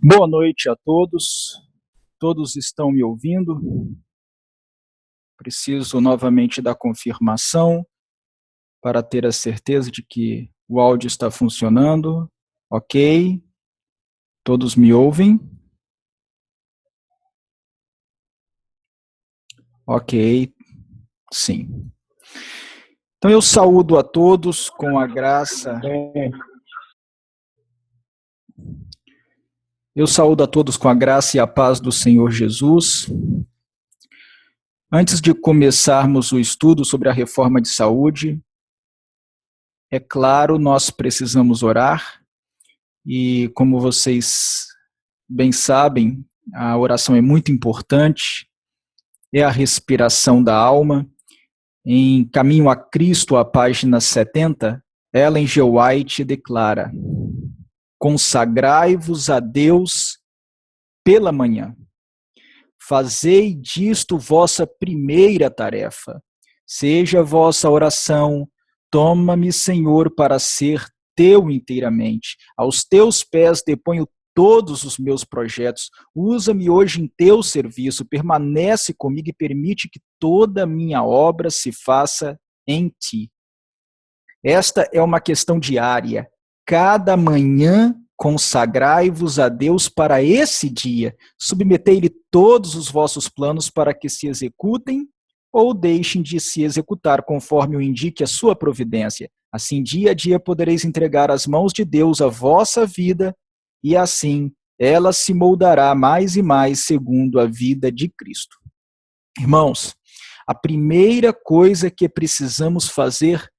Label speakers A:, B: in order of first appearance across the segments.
A: Boa noite a todos. Todos estão me ouvindo? Preciso novamente da confirmação para ter a certeza de que o áudio está funcionando. Ok. Todos me ouvem? Ok. Sim. Então eu saúdo a todos com a graça. Eu saúdo a todos com a graça e a paz do Senhor Jesus. Antes de começarmos o estudo sobre a reforma de saúde, é claro, nós precisamos orar. E como vocês bem sabem, a oração é muito importante, é a respiração da alma. Em Caminho a Cristo, a página 70, Ellen G. White declara: consagrai-vos a Deus pela manhã. Fazei disto vossa primeira tarefa. Seja vossa oração: toma-me, Senhor, para ser teu inteiramente. Aos teus pés deponho todos os meus projetos. Usa-me hoje em teu serviço. Permanece comigo e permite que toda a minha obra se faça em ti. Esta é uma questão diária. Cada manhã consagrai-vos a Deus para esse dia. Submetei-lhe todos os vossos planos para que se executem ou deixem de se executar conforme o indique a sua providência. Assim, dia a dia podereis entregar às mãos de Deus a vossa vida e assim ela se moldará mais e mais segundo a vida de Cristo. Irmãos, a primeira coisa que precisamos fazer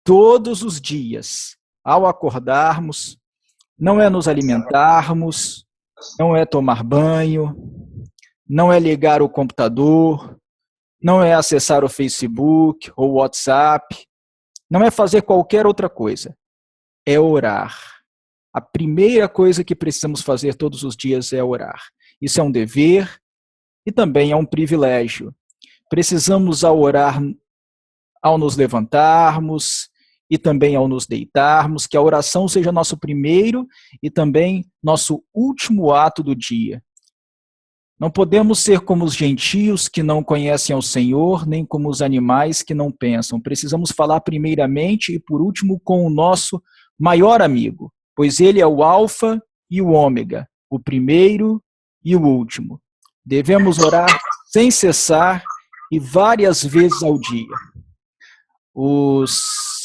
A: todos os dias, ao acordarmos, não é nos alimentarmos, não é tomar banho, não é ligar o computador, não é acessar o Facebook ou o WhatsApp, não é fazer qualquer outra coisa, é orar. A primeira coisa que precisamos fazer todos os dias é orar. Isso é um dever e também é um privilégio. Precisamos orar ao nos levantarmos e também ao nos deitarmos, que a oração seja nosso primeiro e também nosso último ato do dia. Não podemos ser como os gentios que não conhecem ao Senhor, nem como os animais que não pensam. Precisamos falar primeiramente e por último com o nosso maior amigo, pois ele é o alfa e o ômega, o primeiro e o último. Devemos orar sem cessar e várias vezes ao dia.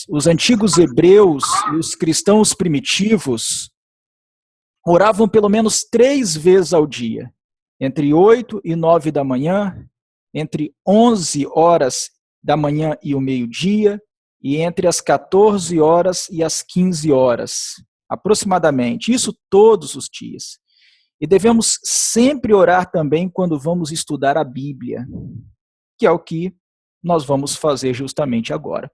A: Os antigos hebreus e os cristãos primitivos oravam pelo menos 3 vezes ao dia, entre 8 e 9 da manhã, entre 11 horas da manhã e o meio-dia, e entre as 14 horas e as 15 horas, aproximadamente, isso todos os dias. E devemos sempre orar também quando vamos estudar a Bíblia, que é o que nós vamos fazer justamente agora.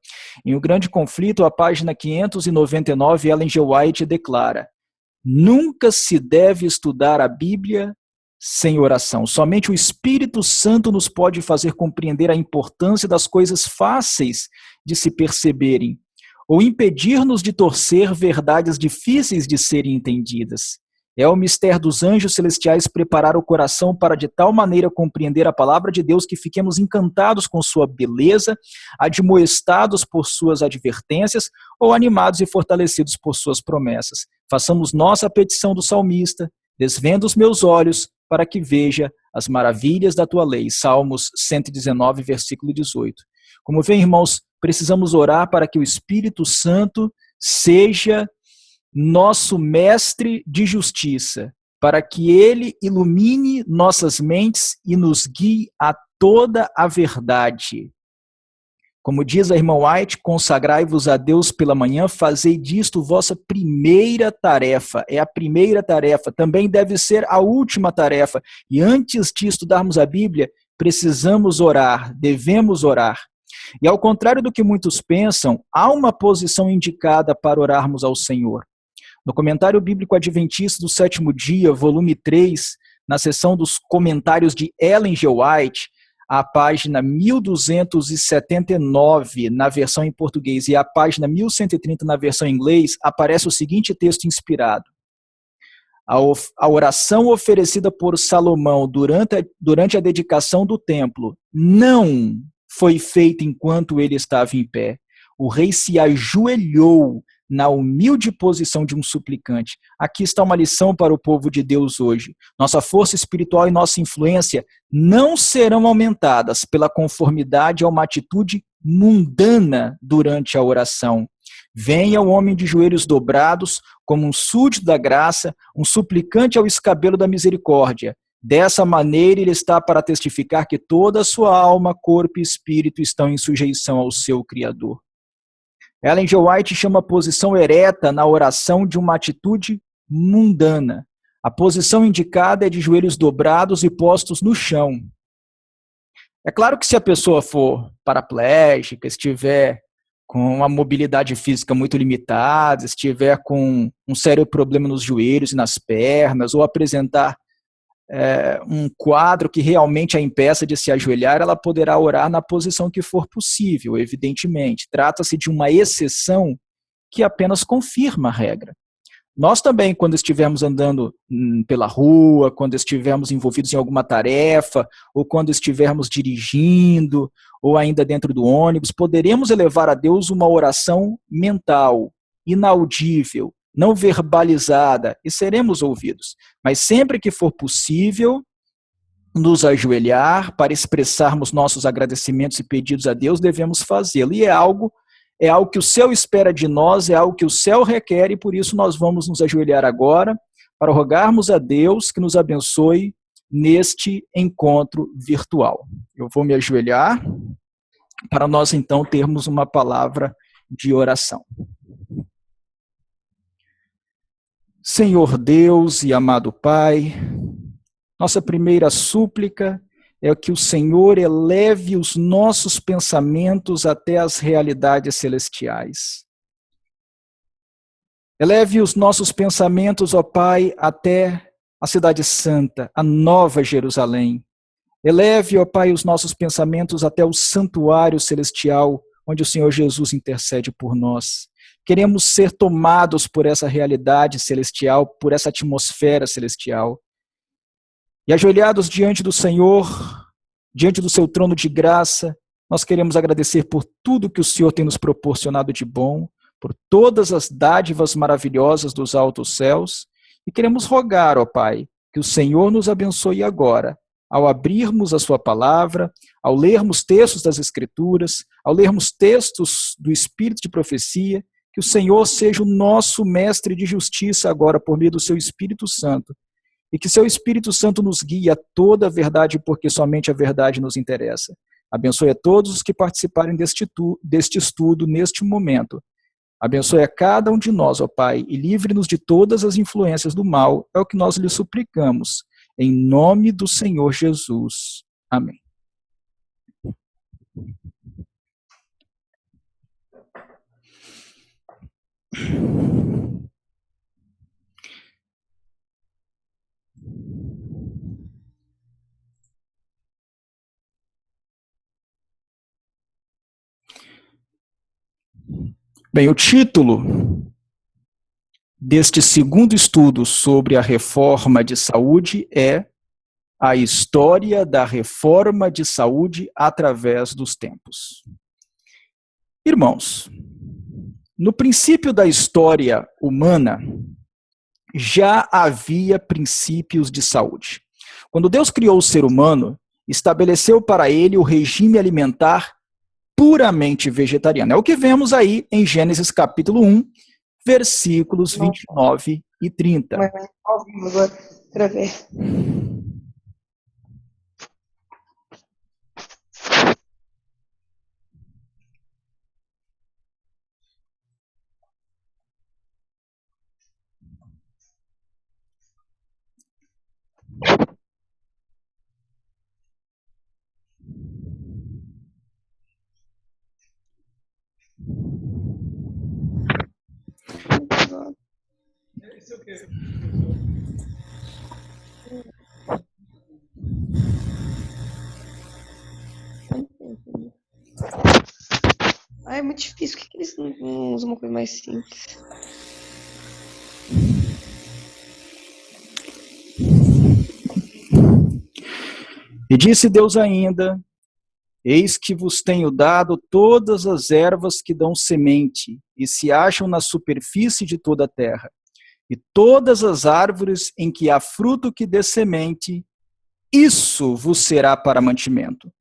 A: Em O Grande Conflito, a página 599, Ellen G. White declara: nunca se deve estudar a Bíblia sem oração. Somente o Espírito Santo nos pode fazer compreender a importância das coisas fáceis de se perceberem, ou impedir-nos de torcer verdades difíceis de serem entendidas. É o mistério dos anjos celestiais preparar o coração para de tal maneira compreender a palavra de Deus que fiquemos encantados com sua beleza, admoestados por suas advertências ou animados e fortalecidos por suas promessas. Façamos nossa petição do salmista: desvenda os meus olhos para que veja as maravilhas da tua lei. Salmos 119, versículo 18. Como vem, irmãos, precisamos orar para que o Espírito Santo seja nosso mestre de justiça, para que ele ilumine nossas mentes e nos guie a toda a verdade. Como diz a irmã White, consagrai-vos a Deus pela manhã, fazei disto vossa primeira tarefa. É a primeira tarefa, também deve ser a última tarefa. E antes de estudarmos a Bíblia, precisamos orar, devemos orar. E ao contrário do que muitos pensam, há uma posição indicada para orarmos ao Senhor. No Comentário Bíblico Adventista do Sétimo Dia, volume 3, na seção dos comentários de Ellen G. White, a página 1279 na versão em português e a página 1130 na versão em inglês, aparece o seguinte texto inspirado: A oração oferecida por Salomão durante a dedicação do templo não foi feita enquanto ele estava em pé. O rei se ajoelhou na humilde posição de um suplicante. Aqui está uma lição para o povo de Deus hoje. Nossa força espiritual e nossa influência não serão aumentadas pela conformidade a uma atitude mundana durante a oração. Venha o homem de joelhos dobrados, como um súdito da graça, um suplicante ao escabelo da misericórdia. Dessa maneira, ele está para testificar que toda a sua alma, corpo e espírito estão em sujeição ao seu Criador. Ellen G. White chama a posição ereta na oração de uma atitude mundana. A posição indicada é de joelhos dobrados e postos no chão. É claro que se a pessoa for paraplégica, estiver com uma mobilidade física muito limitada, estiver com um sério problema nos joelhos e nas pernas, ou apresentar um quadro que realmente a impeça de se ajoelhar, ela poderá orar na posição que for possível, evidentemente. Trata-se de uma exceção que apenas confirma a regra. Nós também, quando estivermos andando pela rua, quando estivermos envolvidos em alguma tarefa, ou quando estivermos dirigindo, ou ainda dentro do ônibus, poderemos elevar a Deus uma oração mental, inaudível, não verbalizada, e seremos ouvidos. Mas sempre que for possível nos ajoelhar para expressarmos nossos agradecimentos e pedidos a Deus, devemos fazê-lo. E é algo que o céu espera de nós, é algo que o céu requer, e por isso nós vamos nos ajoelhar agora para rogarmos a Deus que nos abençoe neste encontro virtual. Eu vou me ajoelhar para nós então termos uma palavra de oração. Senhor Deus e amado Pai, nossa primeira súplica é que o Senhor eleve os nossos pensamentos até as realidades celestiais. Eleve os nossos pensamentos, ó Pai, até a cidade santa, a nova Jerusalém. Eleve, ó Pai, os nossos pensamentos até o santuário celestial, onde o Senhor Jesus intercede por nós. Queremos ser tomados por essa realidade celestial, por essa atmosfera celestial. E ajoelhados diante do Senhor, diante do seu trono de graça, nós queremos agradecer por tudo que o Senhor tem nos proporcionado de bom, por todas as dádivas maravilhosas dos altos céus, e queremos rogar, ó Pai, que o Senhor nos abençoe agora, ao abrirmos a sua palavra, ao lermos textos das Escrituras, ao lermos textos do Espírito de profecia, que o Senhor seja o nosso mestre de justiça agora por meio do seu Espírito Santo, e que seu Espírito Santo nos guie a toda a verdade, porque somente a verdade nos interessa. Abençoe a todos os que participarem deste estudo neste momento. Abençoe a cada um de nós, ó Pai, e livre-nos de todas as influências do mal, é o que nós lhe suplicamos. Em nome do Senhor Jesus. Amém. Bem, o título deste segundo estudo sobre a reforma de saúde é A História da Reforma de Saúde através dos Tempos. Irmãos, no princípio da história humana, já havia princípios de saúde. Quando Deus criou o ser humano, estabeleceu para ele o regime alimentar puramente vegetariano. É o que vemos aí em Gênesis capítulo 1, versículos 29 e 30.
B: Agora, para ver. É muito difícil. Por que eles não usam uma coisa mais simples?
A: E disse Deus ainda: eis que vos tenho dado todas as ervas que dão semente e se acham na superfície de toda a terra, e todas as árvores em que há fruto que dê semente, isso vos será para mantimento.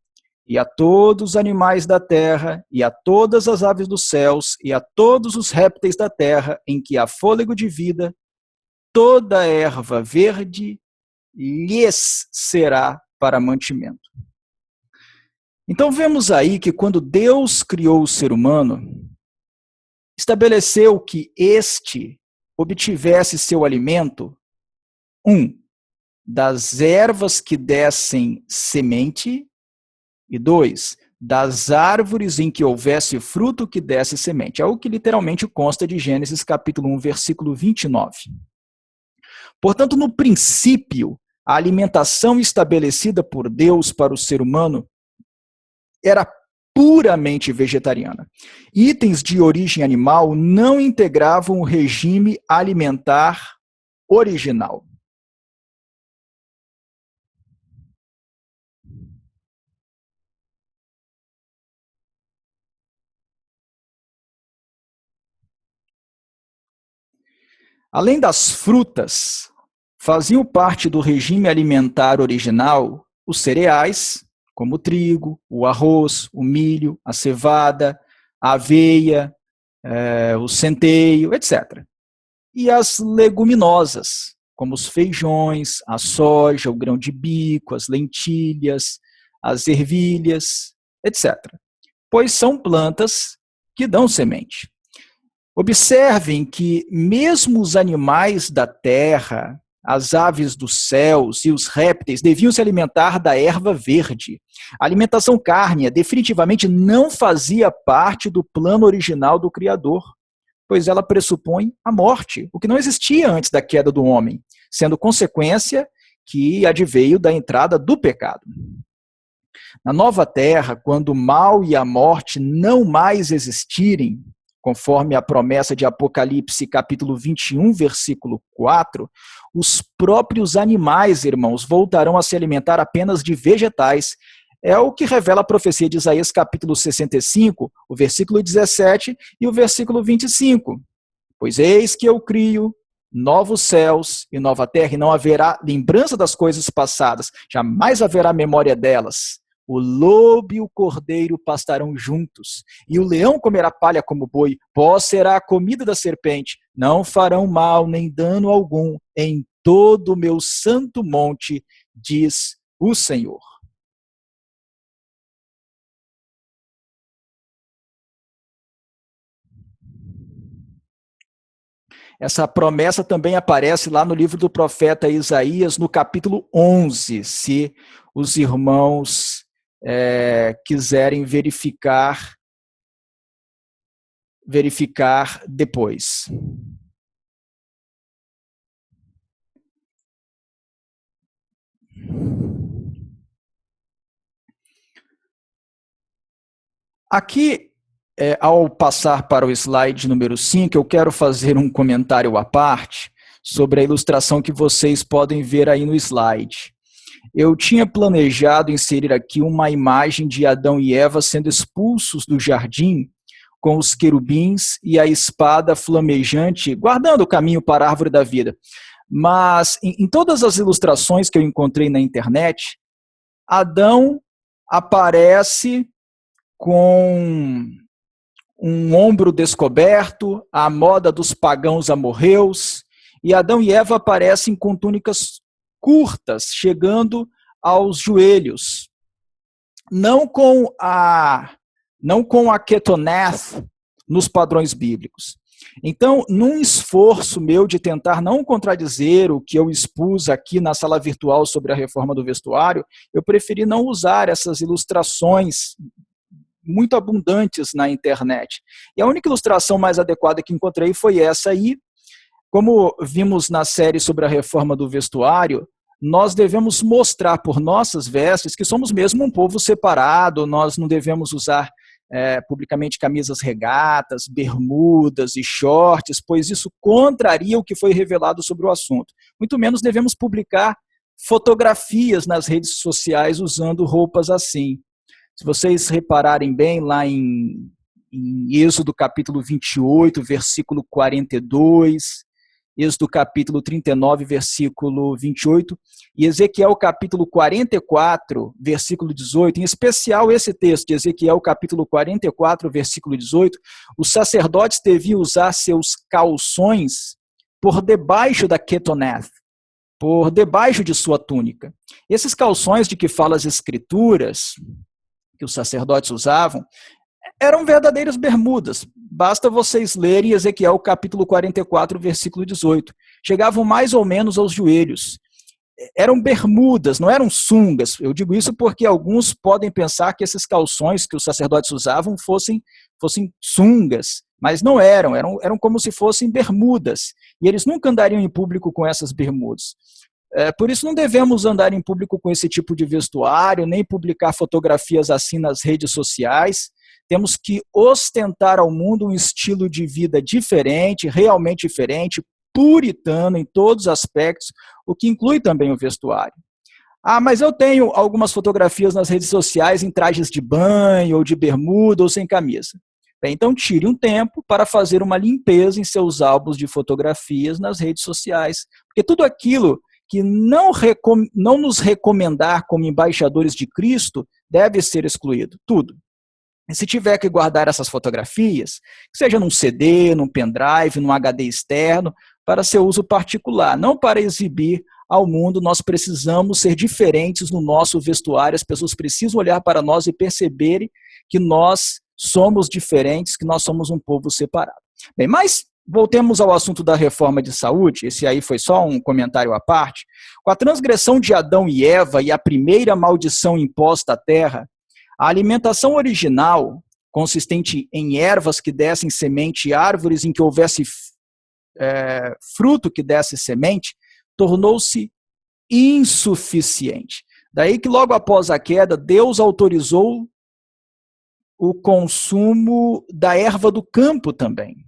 A: E a todos os animais da terra, e a todas as aves dos céus, e a todos os répteis da terra, em que há fôlego de vida, toda erva verde lhes será para mantimento. Então vemos aí que quando Deus criou o ser humano, estabeleceu que este obtivesse seu alimento, das ervas que dessem semente, e 2, das árvores em que houvesse fruto que desse semente. É o que literalmente consta de Gênesis capítulo 1, versículo 29. Portanto, no princípio, a alimentação estabelecida por Deus para o ser humano era puramente vegetariana. Itens de origem animal não integravam o regime alimentar original. Além das frutas, faziam parte do regime alimentar original os cereais, como o trigo, o arroz, o milho, a cevada, a aveia, o centeio, etc. E as leguminosas, como os feijões, a soja, o grão de bico, as lentilhas, as ervilhas, etc. Pois são plantas que dão semente. Observem que mesmo os animais da terra, as aves dos céus e os répteis deviam se alimentar da erva verde. A alimentação cárnea definitivamente não fazia parte do plano original do Criador, pois ela pressupõe a morte, o que não existia antes da queda do homem, sendo consequência que adveio da entrada do pecado. Na nova terra, quando o mal e a morte não mais existirem, conforme a promessa de Apocalipse, capítulo 21, versículo 4, os próprios animais, irmãos, voltarão a se alimentar apenas de vegetais. É o que revela a profecia de Isaías, capítulo 65, o versículo 17 e o versículo 25. Pois eis que eu crio novos céus e nova terra, e não haverá lembrança das coisas passadas, jamais haverá memória delas. O lobo e o cordeiro pastarão juntos, e o leão comerá palha como boi, pó será a comida da serpente, não farão mal nem dano algum em todo o meu santo monte, diz o Senhor. Essa promessa também aparece lá no livro do profeta Isaías, no capítulo 11, se os irmãos quiserem verificar depois. Aqui, ao passar para o slide número 5, eu quero fazer um comentário à parte sobre a ilustração que vocês podem ver aí no slide. Eu tinha planejado inserir aqui uma imagem de Adão e Eva sendo expulsos do jardim com os querubins e a espada flamejante, guardando o caminho para a árvore da vida. Mas em todas as ilustrações que eu encontrei na internet, Adão aparece com um ombro descoberto, à moda dos pagãos amorreus, e Adão e Eva aparecem com túnicas curtas, chegando aos joelhos. Não com a ketoneth nos padrões bíblicos. Então, num esforço meu de tentar não contradizer o que eu expus aqui na sala virtual sobre a reforma do vestuário, eu preferi não usar essas ilustrações muito abundantes na internet. E a única ilustração mais adequada que encontrei foi essa aí. Como vimos na série sobre a reforma do vestuário, nós devemos mostrar por nossas vestes que somos mesmo um povo separado, nós não devemos usar publicamente camisas regatas, bermudas e shorts, pois isso contraria o que foi revelado sobre o assunto. Muito menos devemos publicar fotografias nas redes sociais usando roupas assim. Se vocês repararem bem, lá em Êxodo capítulo 28, versículo 42, Êxodo capítulo 39, versículo 28, e Ezequiel capítulo 44, versículo 18, em especial esse texto de Ezequiel capítulo 44, versículo 18, os sacerdotes deviam usar seus calções por debaixo da ketoneth, por debaixo de sua túnica. Esses calções de que falam as escrituras, que os sacerdotes usavam, eram verdadeiras bermudas. Basta vocês lerem Ezequiel capítulo 44, versículo 18. Chegavam mais ou menos aos joelhos. Eram bermudas, não eram sungas. Eu digo isso porque alguns podem pensar que esses calções que os sacerdotes usavam fossem sungas, mas não eram como se fossem bermudas. E eles nunca andariam em público com essas bermudas. Por isso não devemos andar em público com esse tipo de vestuário, nem publicar fotografias assim nas redes sociais. Temos que ostentar ao mundo um estilo de vida diferente, realmente diferente, puritano em todos os aspectos, o que inclui também o vestuário. Mas eu tenho algumas fotografias nas redes sociais em trajes de banho, ou de bermuda, ou sem camisa. Bem, então tire um tempo para fazer uma limpeza em seus álbuns de fotografias nas redes sociais, porque tudo aquilo que não nos recomendar como embaixadores de Cristo deve ser excluído, tudo. E se tiver que guardar essas fotografias, seja num CD, num pendrive, num HD externo, para seu uso particular, não para exibir ao mundo. Nós precisamos ser diferentes no nosso vestuário, as pessoas precisam olhar para nós e perceberem que nós somos diferentes, que nós somos um povo separado. Bem, mas voltemos ao assunto da reforma de saúde, esse aí foi só um comentário à parte. Com a transgressão de Adão e Eva e a primeira maldição imposta à terra, a alimentação original, consistente em ervas que dessem semente e árvores em que houvesse fruto que desse semente, tornou-se insuficiente. Daí que logo após a queda, Deus autorizou o consumo da erva do campo também.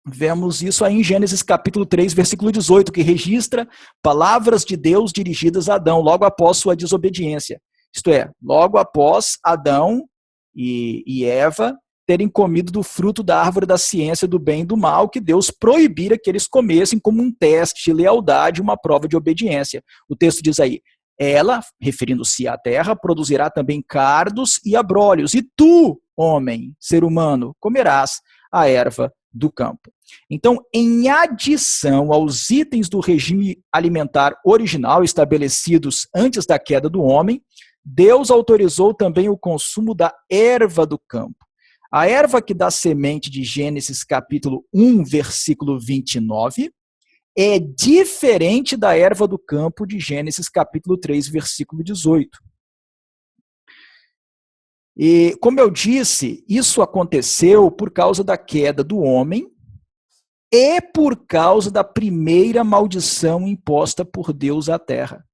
A: Vemos isso aí em Gênesis capítulo 3, versículo 18, que registra palavras de Deus dirigidas a Adão, logo após sua desobediência. Isto é, logo após Adão e Eva terem comido do fruto da árvore da ciência do bem e do mal, que Deus proibira que eles comessem como um teste de lealdade, uma prova de obediência. O texto diz aí, ela, referindo-se à terra, produzirá também cardos e abrolhos, e tu, homem, ser humano, comerás a erva do campo. Então, em adição aos itens do regime alimentar original estabelecidos antes da queda do homem, Deus autorizou também o consumo da erva do campo. A erva que dá semente de Gênesis capítulo 1, versículo 29, é diferente da erva do campo de Gênesis capítulo 3, versículo 18. E, como eu disse, isso aconteceu por causa da queda do homem e por causa da primeira maldição imposta por Deus à terra.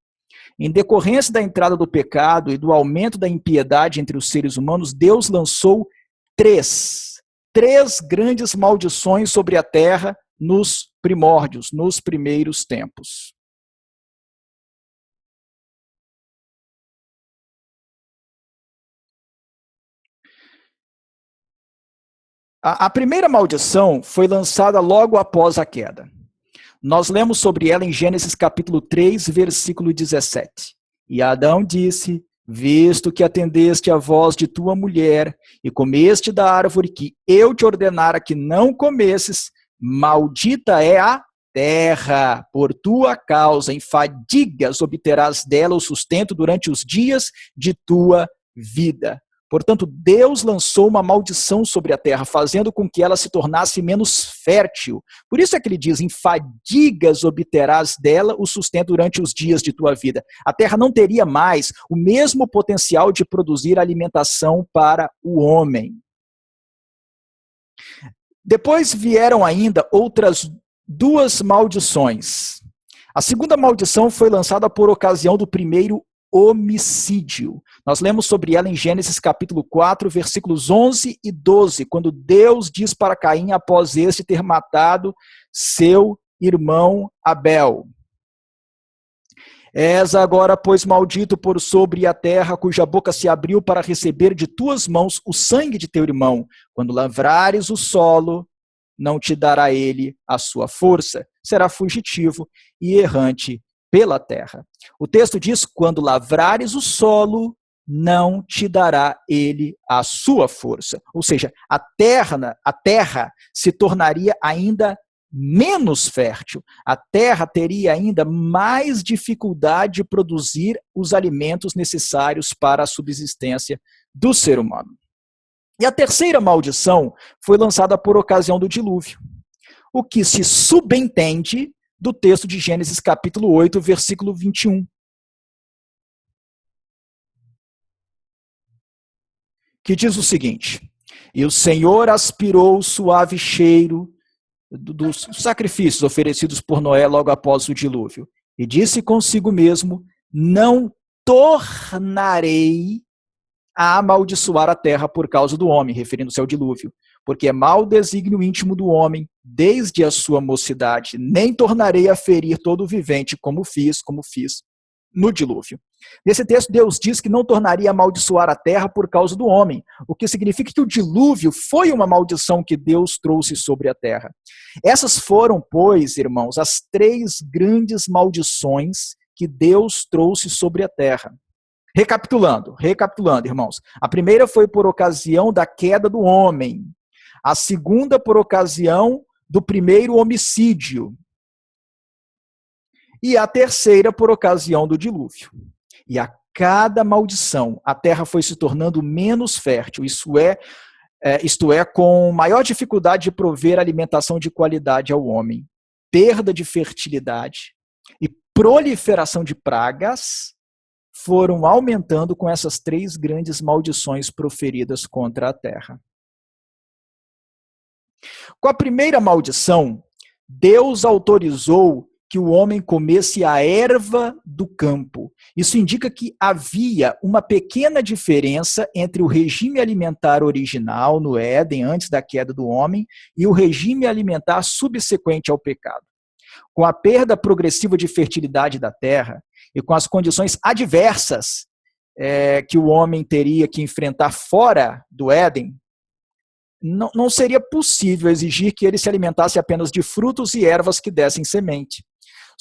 A: Em decorrência da entrada do pecado e do aumento da impiedade entre os seres humanos, Deus lançou três grandes maldições sobre a terra nos primórdios, nos primeiros tempos. A primeira maldição foi lançada logo após a queda. Nós lemos sobre ela em Gênesis capítulo 3, versículo 17. E Adão disse, visto que atendeste a voz de tua mulher e comeste da árvore que eu te ordenara que não comesses, maldita é a terra, por tua causa, em fadigas obterás dela o sustento durante os dias de tua vida. Portanto, Deus lançou uma maldição sobre a terra, fazendo com que ela se tornasse menos fértil. Por isso é que ele diz, em fadigas obterás dela o sustento durante os dias de tua vida. A terra não teria mais o mesmo potencial de produzir alimentação para o homem. Depois vieram ainda outras duas maldições. A segunda maldição foi lançada por ocasião do primeiro homicídio. Nós lemos sobre ela em Gênesis capítulo 4, versículos 11 e 12, quando Deus diz para Caim, após este ter matado seu irmão Abel. És agora, pois, maldito por sobre a terra, cuja boca se abriu para receber de tuas mãos o sangue de teu irmão. Quando lavrares o solo, não te dará ele a sua força. Será fugitivo e errante pela terra. O texto diz, quando lavrares o solo, não te dará ele a sua força. Ou seja, a terra se tornaria ainda menos fértil. A terra teria ainda mais dificuldade de produzir os alimentos necessários para a subsistência do ser humano. E a terceira maldição foi lançada por ocasião do dilúvio, o que se subentende do texto de Gênesis capítulo 8, versículo 21. Que diz o seguinte: e o Senhor aspirou o suave cheiro dos sacrifícios oferecidos por Noé logo após o dilúvio, e disse consigo mesmo, não tornarei a amaldiçoar a terra por causa do homem, referindo-se ao dilúvio, porque é mau desígnio íntimo do homem, desde a sua mocidade, nem tornarei a ferir todo o vivente, como fiz no dilúvio. Nesse texto, Deus diz que não tornaria a amaldiçoar a terra por causa do homem, o que significa que o dilúvio foi uma maldição que Deus trouxe sobre a terra. Essas foram, pois, irmãos, as 3 grandes maldições que Deus trouxe sobre a terra. Recapitulando, irmãos. A primeira foi por ocasião da queda do homem. A segunda por ocasião do primeiro homicídio. E a terceira por ocasião do dilúvio. E a cada maldição, a terra foi se tornando menos fértil, isto é, com maior dificuldade de prover alimentação de qualidade ao homem, perda de fertilidade e proliferação de pragas foram aumentando com essas 3 grandes maldições proferidas contra a terra. Com a primeira maldição, Deus autorizou que o homem comesse a erva do campo. Isso indica que havia uma pequena diferença entre o regime alimentar original no Éden, antes da queda do homem, e o regime alimentar subsequente ao pecado. Com a perda progressiva de fertilidade da terra e com as condições adversas que o homem teria que enfrentar fora do Éden, não seria possível exigir que ele se alimentasse apenas de frutos e ervas que dessem semente.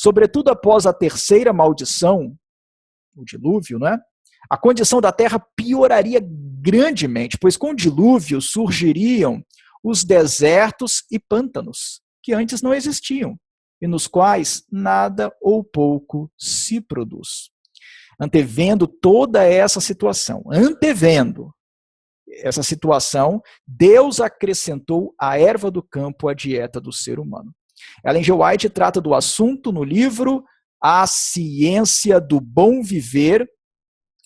A: Sobretudo após a terceira maldição, o dilúvio, né? A condição da terra pioraria grandemente, pois com o dilúvio surgiriam os desertos e pântanos, que antes não existiam, e nos quais nada ou pouco se produz. Antevendo toda essa situação, Deus acrescentou a erva do campo à dieta do ser humano. Ellen G. White trata do assunto no livro A Ciência do Bom Viver,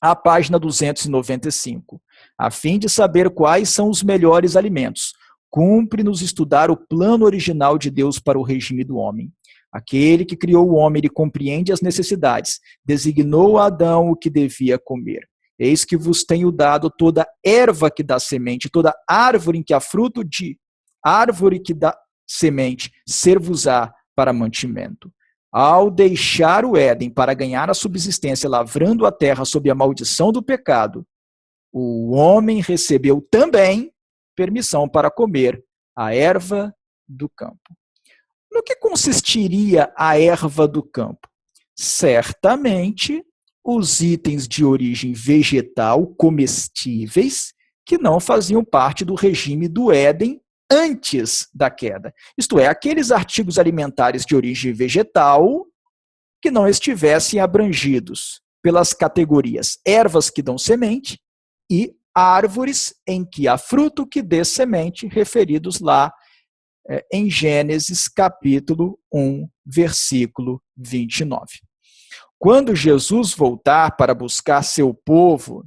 A: à página 295. A fim de saber quais são os melhores alimentos, cumpre-nos estudar o plano original de Deus para o regime do homem. Aquele que criou o homem, ele compreende as necessidades, designou a Adão o que devia comer. Eis que vos tenho dado toda erva que dá semente, toda árvore em que há fruto de árvore que dá semente, ser-vos-á para mantimento. Ao deixar o Éden para ganhar a subsistência, lavrando a terra sob a maldição do pecado, o homem recebeu também permissão para comer a erva do campo. No que consistiria a erva do campo? Certamente, os itens de origem vegetal comestíveis que não faziam parte do regime do Éden antes da queda. Isto é, aqueles artigos alimentares de origem vegetal que não estivessem abrangidos pelas categorias ervas que dão semente e árvores em que há fruto que dê semente, referidos lá em Gênesis capítulo 1, versículo 29. Quando Jesus voltar para buscar seu povo,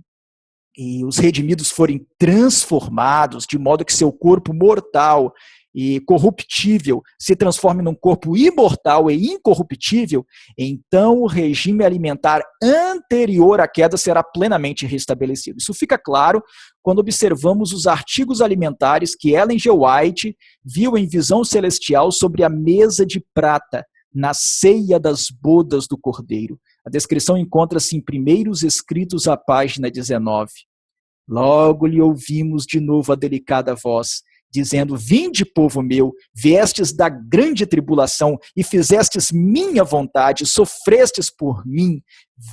A: e os redimidos forem transformados, de modo que seu corpo mortal e corruptível se transforme num corpo imortal e incorruptível, então o regime alimentar anterior à queda será plenamente restabelecido. Isso fica claro quando observamos os artigos alimentares que Ellen G. White viu em visão celestial sobre a mesa de prata na ceia das bodas do Cordeiro. A descrição encontra-se em Primeiros Escritos, à página 19. Logo lhe ouvimos de novo a delicada voz, dizendo: vinde, povo meu, viestes da grande tribulação e fizestes minha vontade, sofrestes por mim.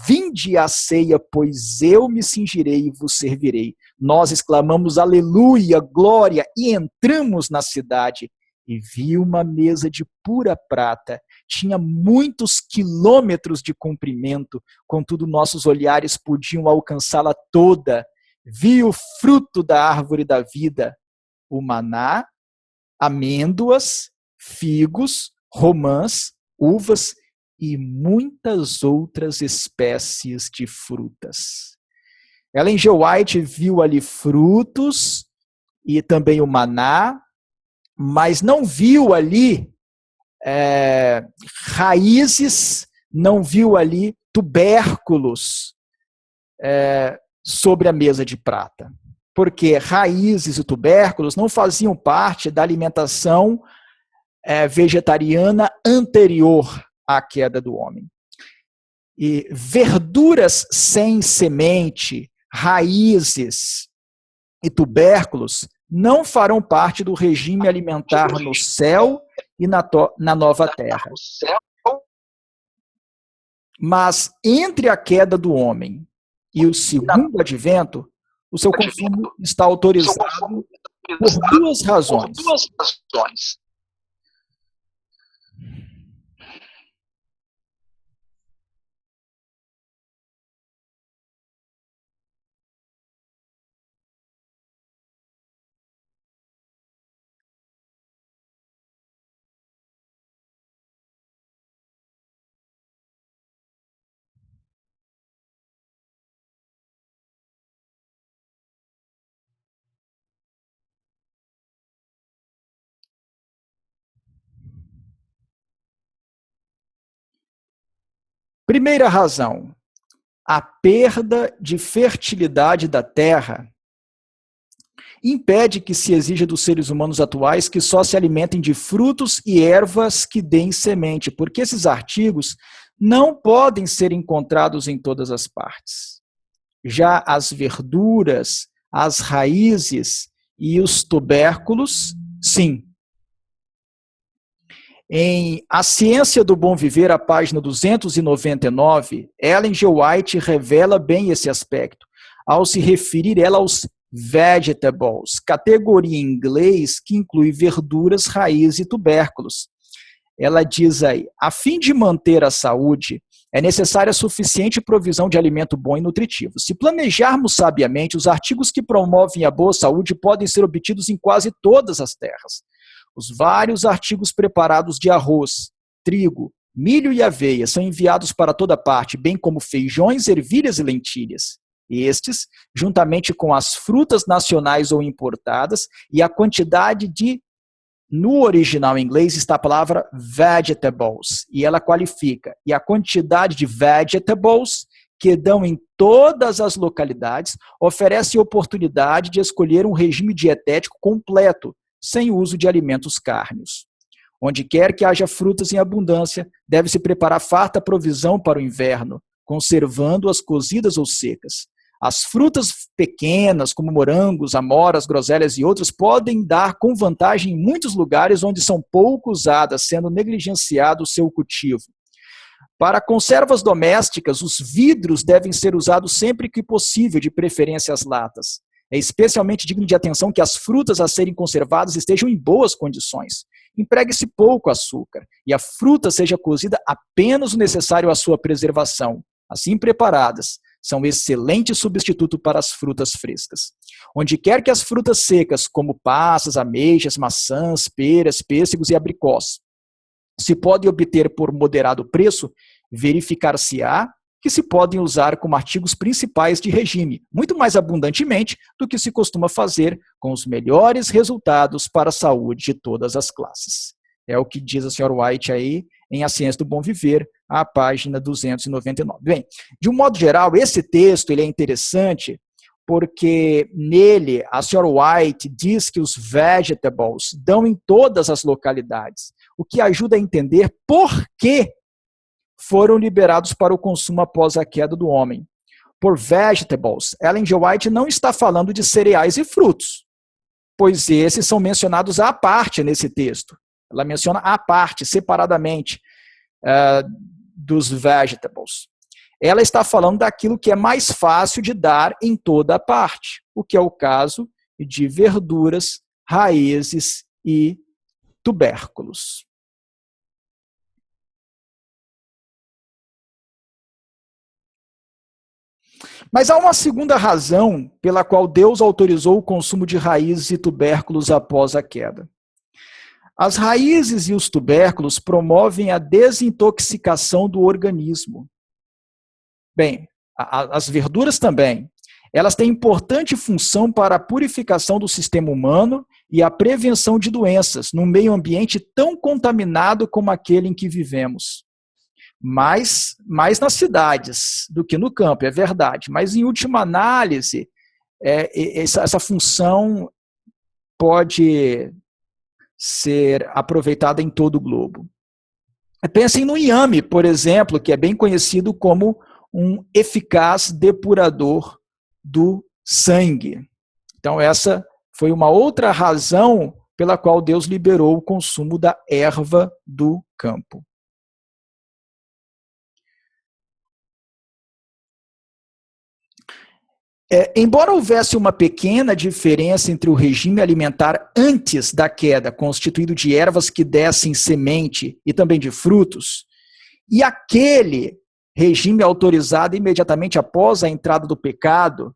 A: Vinde à ceia, pois eu me cingirei e vos servirei. Nós exclamamos: aleluia, glória, e entramos na cidade. E vi uma mesa de pura prata, tinha muitos quilômetros de comprimento, contudo nossos olhares podiam alcançá-la toda. Vi o fruto da árvore da vida, o maná, amêndoas, figos, romãs, uvas e muitas outras espécies de frutas. Ellen G. White viu ali frutos e também o maná, mas não viu ali raízes, não viu ali tubérculos sobre a mesa de prata. Porque raízes e tubérculos não faziam parte da alimentação vegetariana anterior à queda do homem. E verduras sem semente, raízes e tubérculos não farão parte do regime alimentar no céu e na nova terra. Mas entre a queda do homem e o segundo advento, o seu consumo está autorizado por duas razões. Primeira razão, a perda de fertilidade da terra impede que se exija dos seres humanos atuais que só se alimentem de frutos e ervas que deem semente, porque esses artigos não podem ser encontrados em todas as partes. Já as verduras, as raízes e os tubérculos, sim. Em A Ciência do Bom Viver, a página 299, Ellen G. White revela bem esse aspecto, ao se referir ela aos vegetables, categoria em inglês que inclui verduras, raízes e tubérculos. Ela diz aí: a fim de manter a saúde, é necessária suficiente provisão de alimento bom e nutritivo. Se planejarmos sabiamente, os artigos que promovem a boa saúde podem ser obtidos em quase todas as terras. Os vários artigos preparados de arroz, trigo, milho e aveia são enviados para toda parte, bem como feijões, ervilhas e lentilhas. Estes, juntamente com as frutas nacionais ou importadas, e a quantidade de, no original em inglês está a palavra vegetables, e ela qualifica, e a quantidade de vegetables que dão em todas as localidades oferece oportunidade de escolher um regime dietético completo, sem uso de alimentos cárneos. Onde quer que haja frutas em abundância, deve-se preparar farta provisão para o inverno, conservando-as cozidas ou secas. As frutas pequenas, como morangos, amoras, groselhas e outras, podem dar com vantagem em muitos lugares onde são pouco usadas, sendo negligenciado o seu cultivo. Para conservas domésticas, os vidros devem ser usados sempre que possível, de preferência as latas. É especialmente digno de atenção que as frutas a serem conservadas estejam em boas condições. Empregue-se pouco açúcar e a fruta seja cozida apenas o necessário à sua preservação. Assim preparadas, são excelente substituto para as frutas frescas. Onde quer que as frutas secas, como passas, ameixas, maçãs, peras, pêssegos e abricós, se podem obter por moderado preço, verificar-se-á que se podem usar como artigos principais de regime, muito mais abundantemente do que se costuma fazer, com os melhores resultados para a saúde de todas as classes. É o que diz a senhora White aí em A Ciência do Bom Viver, a página 299. Bem, de um modo geral, esse texto ele é interessante porque nele a senhora White diz que os vegetables dão em todas as localidades. o que ajuda a entender por que foram liberados para o consumo após a queda do homem. Por vegetables, Ellen G. White não está falando de cereais e frutos, pois esses são mencionados à parte nesse texto. Ela menciona à parte, separadamente, dos vegetables. Ela está falando daquilo que é mais fácil de dar em toda a parte, o que é o caso de verduras, raízes e tubérculos. Mas há uma segunda razão pela qual Deus autorizou o consumo de raízes e tubérculos após a queda. As raízes e os tubérculos promovem a desintoxicação do organismo. Bem, as verduras também. Elas têm importante função para a purificação do sistema humano e a prevenção de doenças num meio ambiente tão contaminado como aquele em que vivemos. Mais nas cidades do que no campo, é verdade. Mas, em última análise, essa função pode ser aproveitada em todo o globo. Pensem no inhame, por exemplo, que é bem conhecido como um eficaz depurador do sangue. Então, essa foi uma outra razão pela qual Deus liberou o consumo da erva do campo. Embora houvesse uma pequena diferença entre o regime alimentar antes da queda, constituído de ervas que dessem semente e também de frutos, e aquele regime autorizado imediatamente após a entrada do pecado,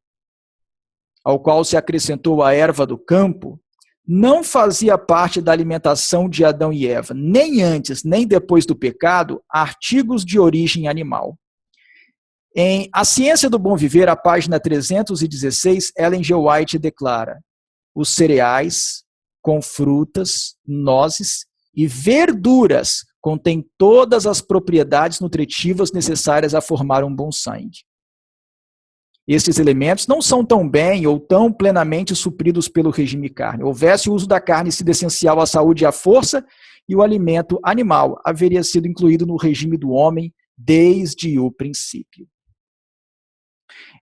A: ao qual se acrescentou a erva do campo, não fazia parte da alimentação de Adão e Eva, nem antes nem depois do pecado, artigos de origem animal. Em A Ciência do Bom Viver, a página 316, Ellen G. White declara: os cereais com frutas, nozes e verduras contêm todas as propriedades nutritivas necessárias a formar um bom sangue. Estes elementos não são tão bem ou tão plenamente supridos pelo regime carne. Houvesse o uso da carne sido essencial à saúde e à força, e o alimento animal haveria sido incluído no regime do homem desde o princípio.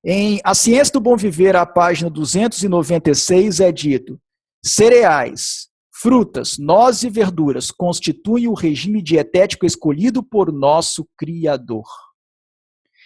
A: Em A Ciência do Bom Viver, a página 296, é dito: cereais, frutas, nozes e verduras constituem o regime dietético escolhido por nosso Criador.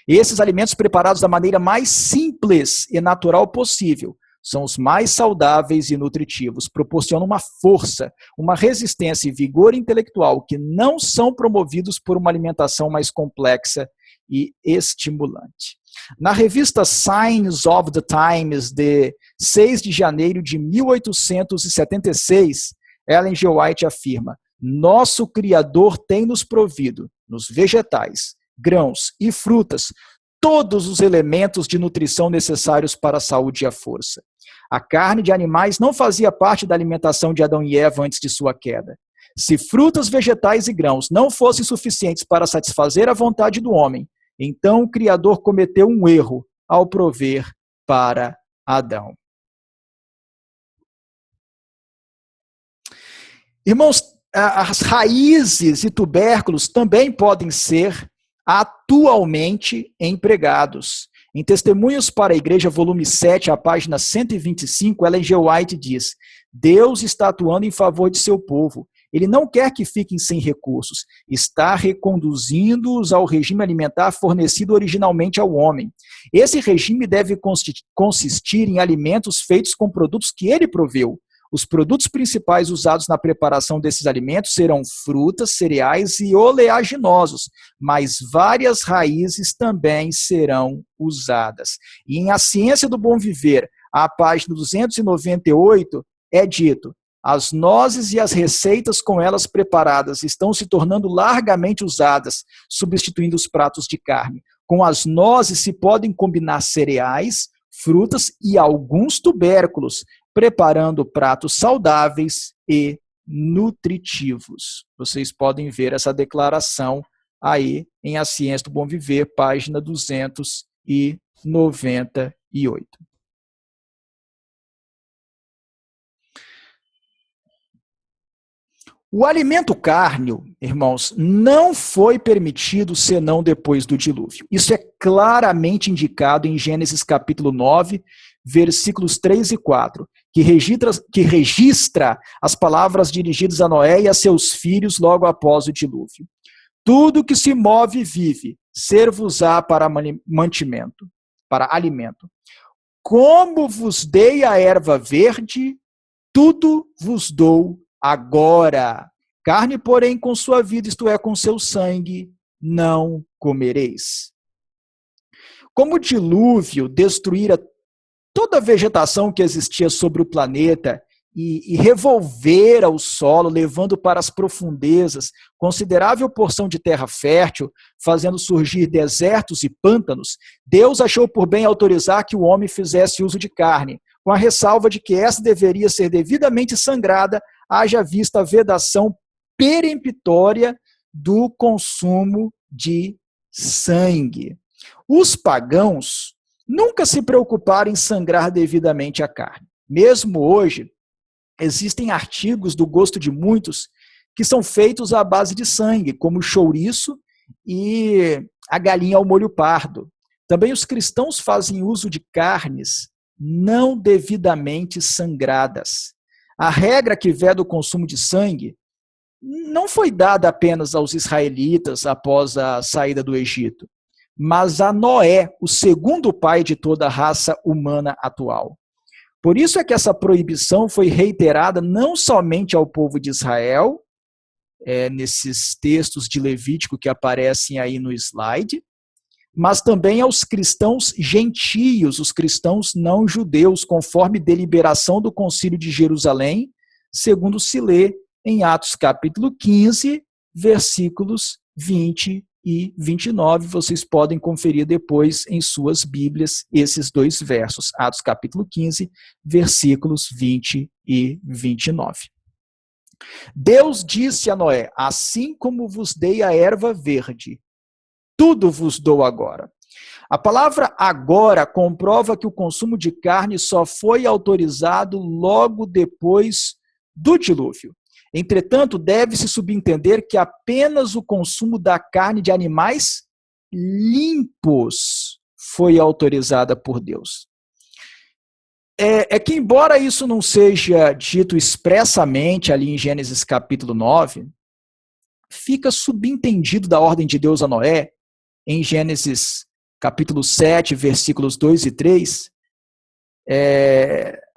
A: Esses alimentos, preparados da maneira mais simples e natural possível, são os mais saudáveis e nutritivos, proporcionam uma força, uma resistência e vigor intelectual que não são promovidos por uma alimentação mais complexa e estimulante. Na revista Signs of the Times, de 6 de janeiro de 1876, Ellen G. White afirma: nosso Criador tem nos provido, nos vegetais, grãos e frutas, todos os elementos de nutrição necessários para a saúde e a força. A carne de animais não fazia parte da alimentação de Adão e Eva antes de sua queda. Se frutas, vegetais e grãos não fossem suficientes para satisfazer a vontade do homem, então o Criador cometeu um erro ao prover para Adão. Irmãos, as raízes e tubérculos também podem ser atualmente empregados. Em Testemunhos para a Igreja, volume 7, a página 125, Ellen G. White diz: Deus está atuando em favor de seu povo. Ele não quer que fiquem sem recursos. Está reconduzindo-os ao regime alimentar fornecido originalmente ao homem. Esse regime deve consistir em alimentos feitos com produtos que ele proveu. Os produtos principais usados na preparação desses alimentos serão frutas, cereais e oleaginosos, mas várias raízes também serão usadas. E em A Ciência do Bom Viver, a página 298, é dito: as nozes e as receitas com elas preparadas estão se tornando largamente usadas, substituindo os pratos de carne. Com as nozes se podem combinar cereais, frutas e alguns tubérculos, preparando pratos saudáveis e nutritivos. Vocês podem ver essa declaração aí em A Ciência do Bom Viver, página 298. O alimento cárneo, irmãos, não foi permitido senão depois do dilúvio. Isso é claramente indicado em Gênesis capítulo 9, versículos 3 e 4, que registra as palavras dirigidas a Noé e a seus filhos logo após o dilúvio. Tudo que se move vive, ser-vos-á para mantimento, para alimento. Como vos dei a erva verde, tudo vos dou agora. Carne, porém, com sua vida, isto é, com seu sangue, não comereis. Como o dilúvio destruíra toda a vegetação que existia sobre o planeta e revolvera o solo, levando para as profundezas considerável porção de terra fértil, fazendo surgir desertos e pântanos, Deus achou por bem autorizar que o homem fizesse uso de carne, com a ressalva de que essa deveria ser devidamente sangrada, haja vista a vedação peremptória do consumo de sangue. Os pagãos nunca se preocuparam em sangrar devidamente a carne. Mesmo hoje, existem artigos do gosto de muitos que são feitos à base de sangue, como o chouriço e a galinha ao molho pardo. Também os cristãos fazem uso de carnes não devidamente sangradas. A regra que veda o consumo de sangue não foi dada apenas aos israelitas após a saída do Egito, mas a Noé, o segundo pai de toda a raça humana atual. Por isso é que essa proibição foi reiterada não somente ao povo de Israel, nesses textos de Levítico que aparecem aí no slide, mas também aos cristãos gentios, os cristãos não judeus, conforme deliberação do Concílio de Jerusalém, segundo se lê em Atos capítulo 15, versículos 20 e 29, vocês podem conferir depois em suas Bíblias esses dois versos, Atos capítulo 15, versículos 20 e 29. Deus disse a Noé, assim como vos dei a erva verde, tudo vos dou agora. A palavra agora comprova que o consumo de carne só foi autorizado logo depois do dilúvio. Entretanto, deve-se subentender que apenas o consumo da carne de animais limpos foi autorizada por Deus. É que, embora isso não seja dito expressamente ali em Gênesis capítulo 9, fica subentendido da ordem de Deus a Noé, em Gênesis capítulo 7, versículos 2 e 3,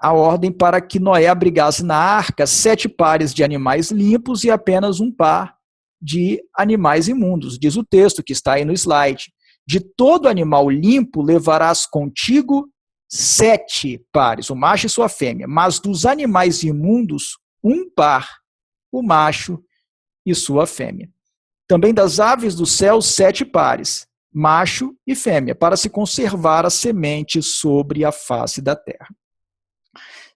A: a ordem para que Noé abrigasse na arca 7 pares de animais limpos e apenas um par de animais imundos. Diz o texto que está aí no slide. De todo animal limpo levarás contigo 7 pares, o macho e sua fêmea, mas dos animais imundos, um par, o macho e sua fêmea. Também das aves do céu, 7 pares, macho e fêmea, para se conservar a semente sobre a face da terra.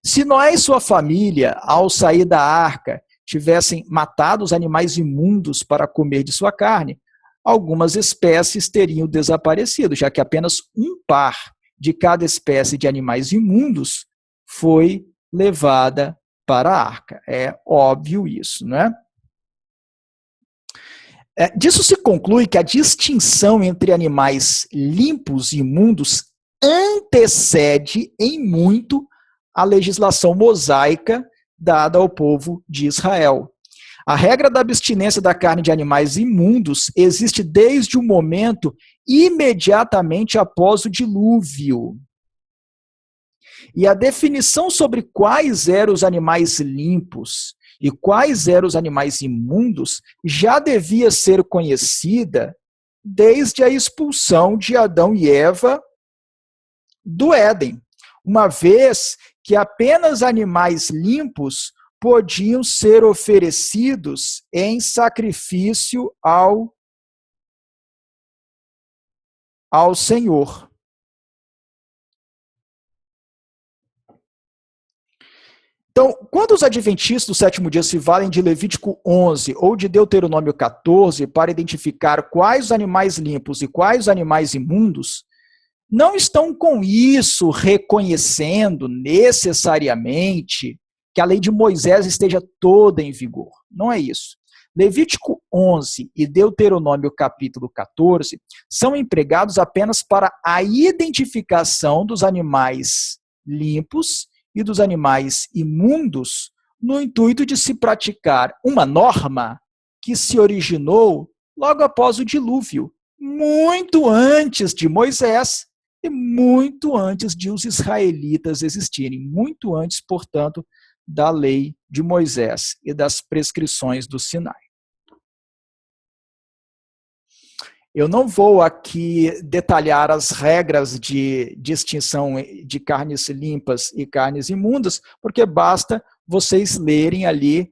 A: Se Noé e sua família, ao sair da arca, tivessem matado os animais imundos para comer de sua carne, algumas espécies teriam desaparecido, já que apenas um par de cada espécie de animais imundos foi levada para a arca. É óbvio isso, não é? Disso se conclui que a distinção entre animais limpos e imundos antecede em muito a legislação mosaica dada ao povo de Israel. A regra da abstinência da carne de animais imundos existe desde o momento imediatamente após o dilúvio. E a definição sobre quais eram os animais limpos e quais eram os animais imundos já devia ser conhecida desde a expulsão de Adão e Eva do Éden, uma vez que apenas animais limpos podiam ser oferecidos em sacrifício ao Senhor. Então, quando os adventistas do sétimo dia se valem de Levítico 11 ou de Deuteronômio 14 para identificar quais os animais limpos e quais os animais imundos, não estão com isso reconhecendo necessariamente que a lei de Moisés esteja toda em vigor. Não é isso. Levítico 11 e Deuteronômio capítulo 14 são empregados apenas para a identificação dos animais limpos e dos animais imundos, no intuito de se praticar uma norma que se originou logo após o dilúvio, muito antes de Moisés e muito antes de os israelitas existirem, muito antes, portanto, da lei de Moisés e das prescrições do Sinai. Eu não vou aqui detalhar as regras de distinção de carnes limpas e carnes imundas, porque basta vocês lerem ali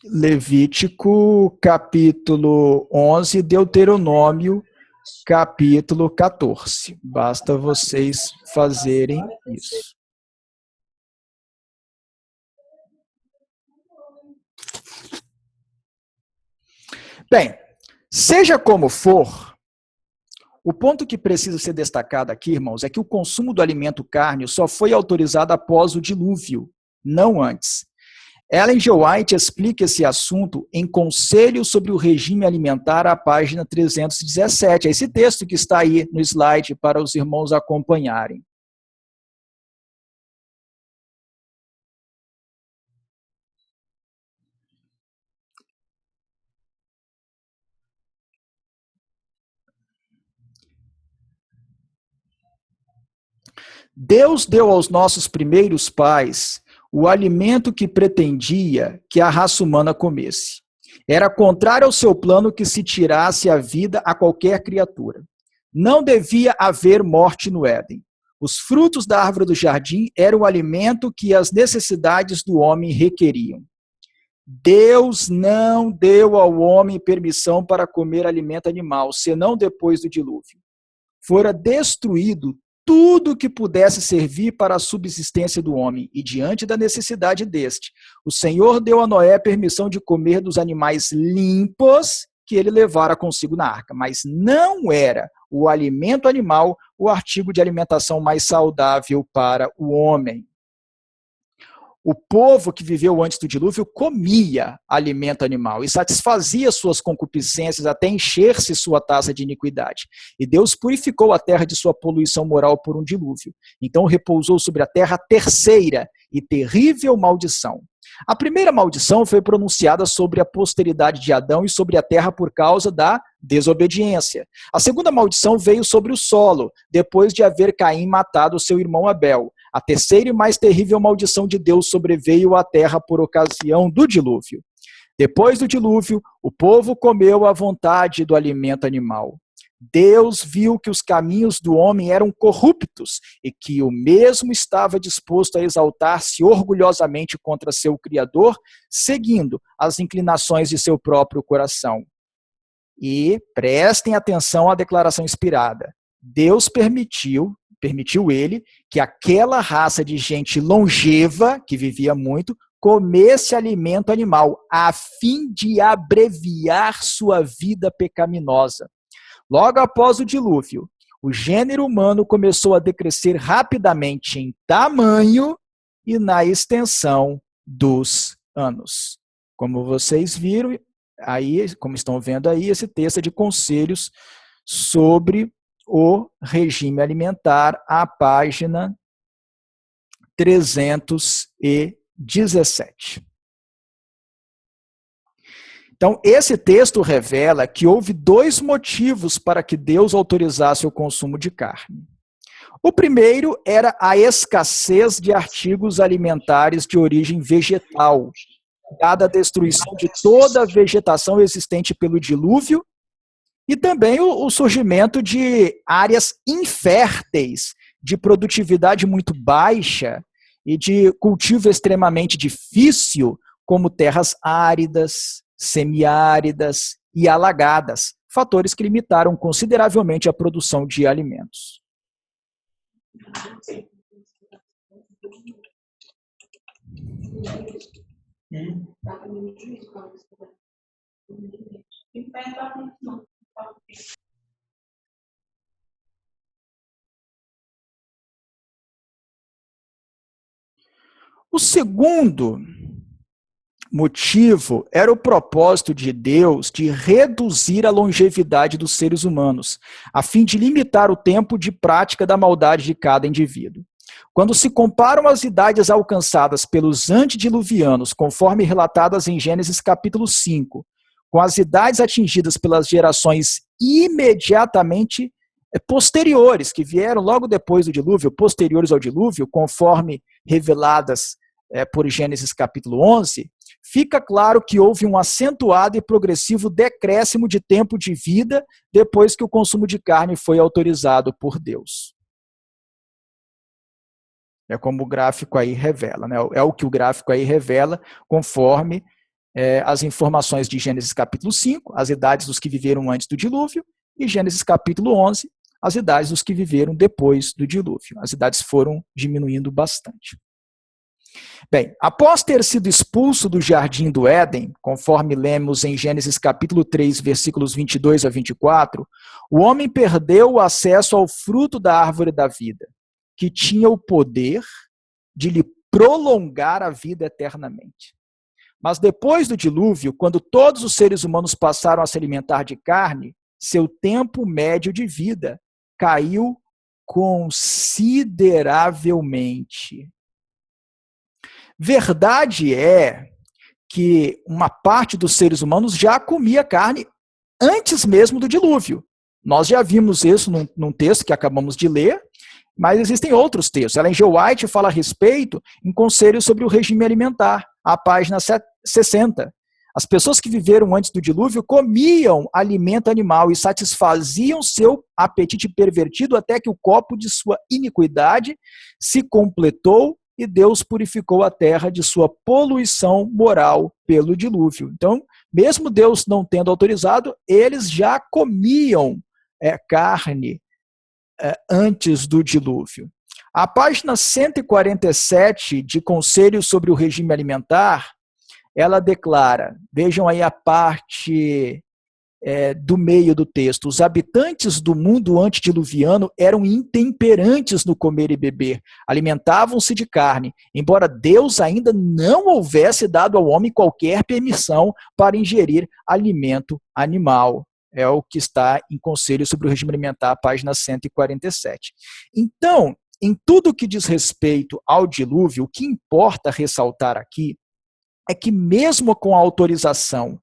A: Levítico capítulo 11, Deuteronômio capítulo 14. Basta vocês fazerem isso. Bem, seja como for, o ponto que precisa ser destacado aqui, irmãos, é que o consumo do alimento carne só foi autorizado após o dilúvio, não antes. Ellen G. White explica esse assunto em Conselho sobre o Regime Alimentar, à página 317. É esse texto que está aí no slide para os irmãos acompanharem. Deus deu aos nossos primeiros pais o alimento que pretendia que a raça humana comesse. Era contrário ao seu plano que se tirasse a vida a qualquer criatura. Não devia haver morte no Éden. Os frutos da árvore do jardim eram o alimento que as necessidades do homem requeriam. Deus não deu ao homem permissão para comer alimento animal, senão depois do dilúvio. Fora destruído tudo que pudesse servir para a subsistência do homem, e diante da necessidade deste, o Senhor deu a Noé permissão de comer dos animais limpos que ele levara consigo na arca, mas não era o alimento animal o artigo de alimentação mais saudável para o homem. O povo que viveu antes do dilúvio comia alimento animal e satisfazia suas concupiscências até encher-se sua taça de iniquidade. E Deus purificou a terra de sua poluição moral por um dilúvio. Então repousou sobre a terra a terceira e terrível maldição. A primeira maldição foi pronunciada sobre a posteridade de Adão e sobre a terra por causa da desobediência. A segunda maldição veio sobre o solo, depois de haver Caim matado seu irmão Abel. A terceira e mais terrível maldição de Deus sobreveio à terra por ocasião do dilúvio. Depois do dilúvio, o povo comeu à vontade do alimento animal. Deus viu que os caminhos do homem eram corruptos e que o mesmo estava disposto a exaltar-se orgulhosamente contra seu Criador, seguindo as inclinações de seu próprio coração. E prestem atenção à declaração inspirada. Deus permitiu ele que aquela raça de gente longeva, que vivia muito, comesse alimento animal, a fim de abreviar sua vida pecaminosa. Logo após o dilúvio, o gênero humano começou a decrescer rapidamente em tamanho e na extensão dos anos. Como vocês viram, aí, como estão vendo aí, esse texto é de Conselhos sobre o regime alimentar, à página 317. Então, esse texto revela que houve dois motivos para que Deus autorizasse o consumo de carne. O primeiro era a escassez de artigos alimentares de origem vegetal, dada a destruição de toda a vegetação existente pelo dilúvio, e também o surgimento de áreas inférteis, de produtividade muito baixa e de cultivo extremamente difícil, como terras áridas, semiáridas e alagadas, fatores que limitaram consideravelmente a produção de alimentos. O segundo motivo era o propósito de Deus de reduzir a longevidade dos seres humanos, a fim de limitar o tempo de prática da maldade de cada indivíduo. Quando se comparam as idades alcançadas pelos antediluvianos, conforme relatadas em Gênesis capítulo 5, com as idades atingidas pelas gerações imediatamente posteriores, que vieram logo depois do dilúvio, posteriores ao dilúvio, conforme reveladas por Gênesis capítulo 11, fica claro que houve um acentuado e progressivo decréscimo de tempo de vida depois que o consumo de carne foi autorizado por Deus. É como o gráfico aí revela, né? É o que o gráfico aí revela, conforme as informações de Gênesis capítulo 5, as idades dos que viveram antes do dilúvio, e Gênesis capítulo 11, as idades dos que viveram depois do dilúvio. As idades foram diminuindo bastante. Bem, após ter sido expulso do jardim do Éden, conforme lemos em Gênesis capítulo 3, versículos 22 a 24, o homem perdeu o acesso ao fruto da árvore da vida, que tinha o poder de lhe prolongar a vida eternamente. Mas depois do dilúvio, quando todos os seres humanos passaram a se alimentar de carne, seu tempo médio de vida caiu consideravelmente. Verdade é que uma parte dos seres humanos já comia carne antes mesmo do dilúvio. Nós já vimos isso num texto que acabamos de ler, mas existem outros textos. Ellen G. White fala a respeito em Conselhos sobre o Regime Alimentar, a página 60. As pessoas que viveram antes do dilúvio comiam alimento animal e satisfaziam seu apetite pervertido até que o copo de sua iniquidade se completou e Deus purificou a terra de sua poluição moral pelo dilúvio. Então, mesmo Deus não tendo autorizado, eles já comiam carne antes do dilúvio. A página 147 de Conselhos sobre o Regime Alimentar, ela declara, vejam aí a parte do meio do texto, os habitantes do mundo antediluviano eram intemperantes no comer e beber, alimentavam-se de carne, embora Deus ainda não houvesse dado ao homem qualquer permissão para ingerir alimento animal. É o que está em Conselhos sobre o Regime Alimentar, página 147. Então, em tudo que diz respeito ao dilúvio, o que importa ressaltar aqui é que mesmo com a autorização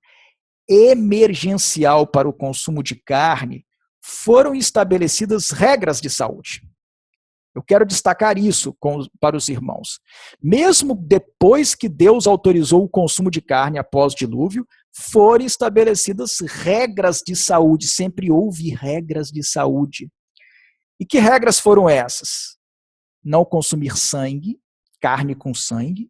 A: emergencial para o consumo de carne, foram estabelecidas regras de saúde. Eu quero destacar isso para os irmãos. Mesmo depois que Deus autorizou o consumo de carne após o dilúvio, foram estabelecidas regras de saúde. Sempre houve regras de saúde. E que regras foram essas? Não consumir sangue, carne com sangue,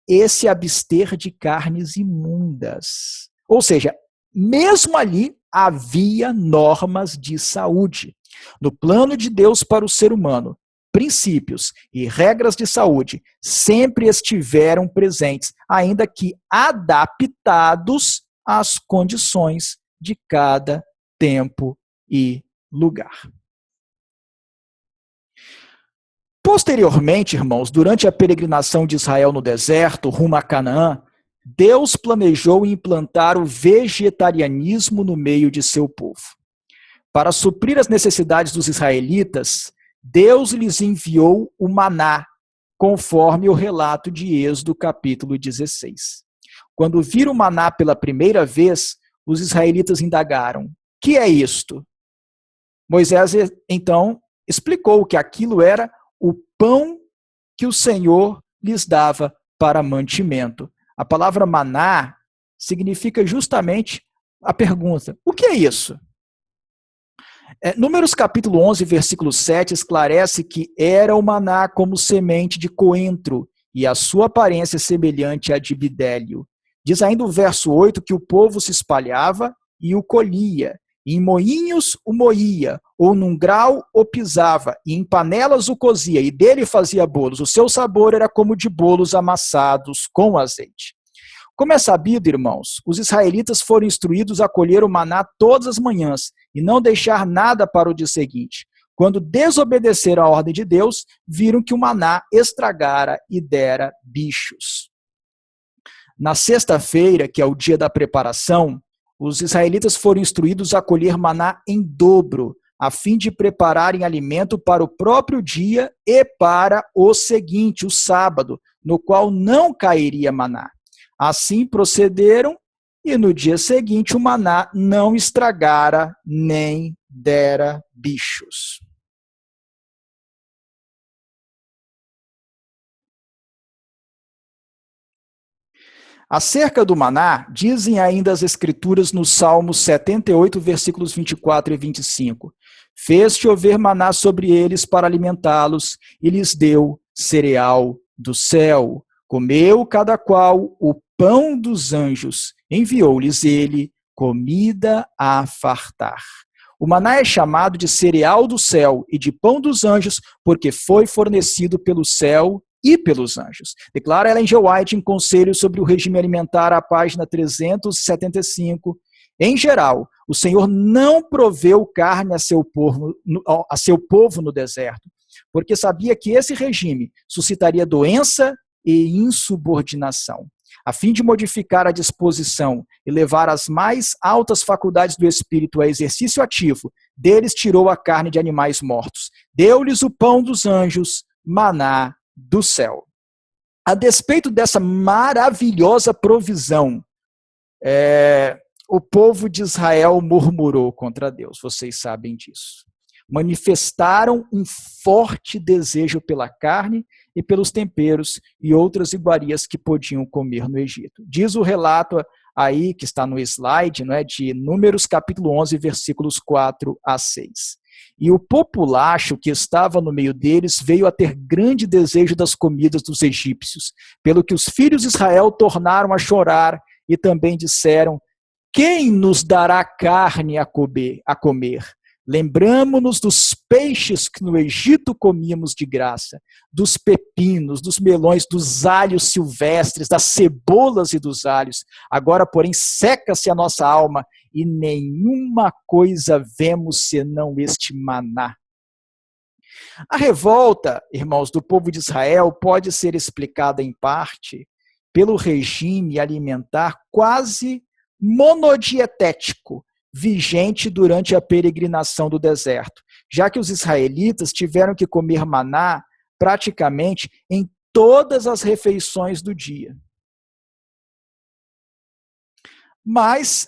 A: e se abster de carnes imundas. Ou seja, mesmo ali havia normas de saúde. No plano de Deus para o ser humano, princípios e regras de saúde sempre estiveram presentes, ainda que adaptados às condições de cada tempo e lugar. Posteriormente, irmãos, durante a peregrinação de Israel no deserto, rumo a Canaã, Deus planejou implantar o vegetarianismo no meio de seu povo. Para suprir as necessidades dos israelitas, Deus lhes enviou o maná, conforme o relato de Êxodo capítulo 16. Quando viram o maná pela primeira vez, os israelitas indagaram: "Que é isto?" Moisés, então, explicou que aquilo era o pão que o Senhor lhes dava para mantimento. A palavra maná significa justamente a pergunta: o que é isso? Números capítulo 11, versículo 7, esclarece que era o maná como semente de coentro e a sua aparência semelhante à de bidélio. Diz ainda o verso 8 que o povo se espalhava e o colhia, e em moinhos o moía, ou num grau o pisava, e em panelas o cozia, e dele fazia bolos. O seu sabor era como de bolos amassados com azeite. Como é sabido, irmãos, os israelitas foram instruídos a colher o maná todas as manhãs e não deixar nada para o dia seguinte. Quando desobedeceram à ordem de Deus, viram que o maná estragara e dera bichos. Na sexta-feira, que é o dia da preparação, os israelitas foram instruídos a colher maná em dobro, a fim de prepararem alimento para o próprio dia e para o seguinte, o sábado, no qual não cairia maná. Assim procederam, e no dia seguinte o maná não estragara nem dera bichos. Acerca do maná, dizem ainda as escrituras no Salmo 78, versículos 24 e 25. Fez chover maná sobre eles para alimentá-los, e lhes deu cereal do céu. Comeu cada qual o pão dos anjos, enviou-lhes ele comida a fartar. O maná é chamado de cereal do céu e de pão dos anjos, porque foi fornecido pelo céu e pelos anjos. Declara Ellen G. White em Conselhos sobre o Regime Alimentar, a página 375. Em geral, o Senhor não proveu carne a seu povo no deserto, porque sabia que esse regime suscitaria doença e insubordinação. A fim de modificar a disposição e levar as mais altas faculdades do espírito a exercício ativo, deles tirou a carne de animais mortos. Deu-lhes o pão dos anjos, maná do céu. A despeito dessa maravilhosa provisão, o povo de Israel murmurou contra Deus, vocês sabem disso. Manifestaram um forte desejo pela carne e pelos temperos e outras iguarias que podiam comer no Egito. Diz o relato aí, que está no slide, não é, de Números capítulo 11, versículos 4 a 6. E o populacho que estava no meio deles veio a ter grande desejo das comidas dos egípcios, pelo que os filhos de Israel tornaram a chorar e também disseram: quem nos dará carne a comer? Lembramo-nos dos peixes que no Egito comíamos de graça, dos pepinos, dos melões, dos alhos silvestres, das cebolas e dos alhos. Agora, porém, seca-se a nossa alma e nenhuma coisa vemos senão este maná. A revolta, irmãos, do povo de Israel pode ser explicada em parte pelo regime alimentar quase monodietético vigente durante a peregrinação do deserto, já que os israelitas tiveram que comer maná praticamente em todas as refeições do dia. Mas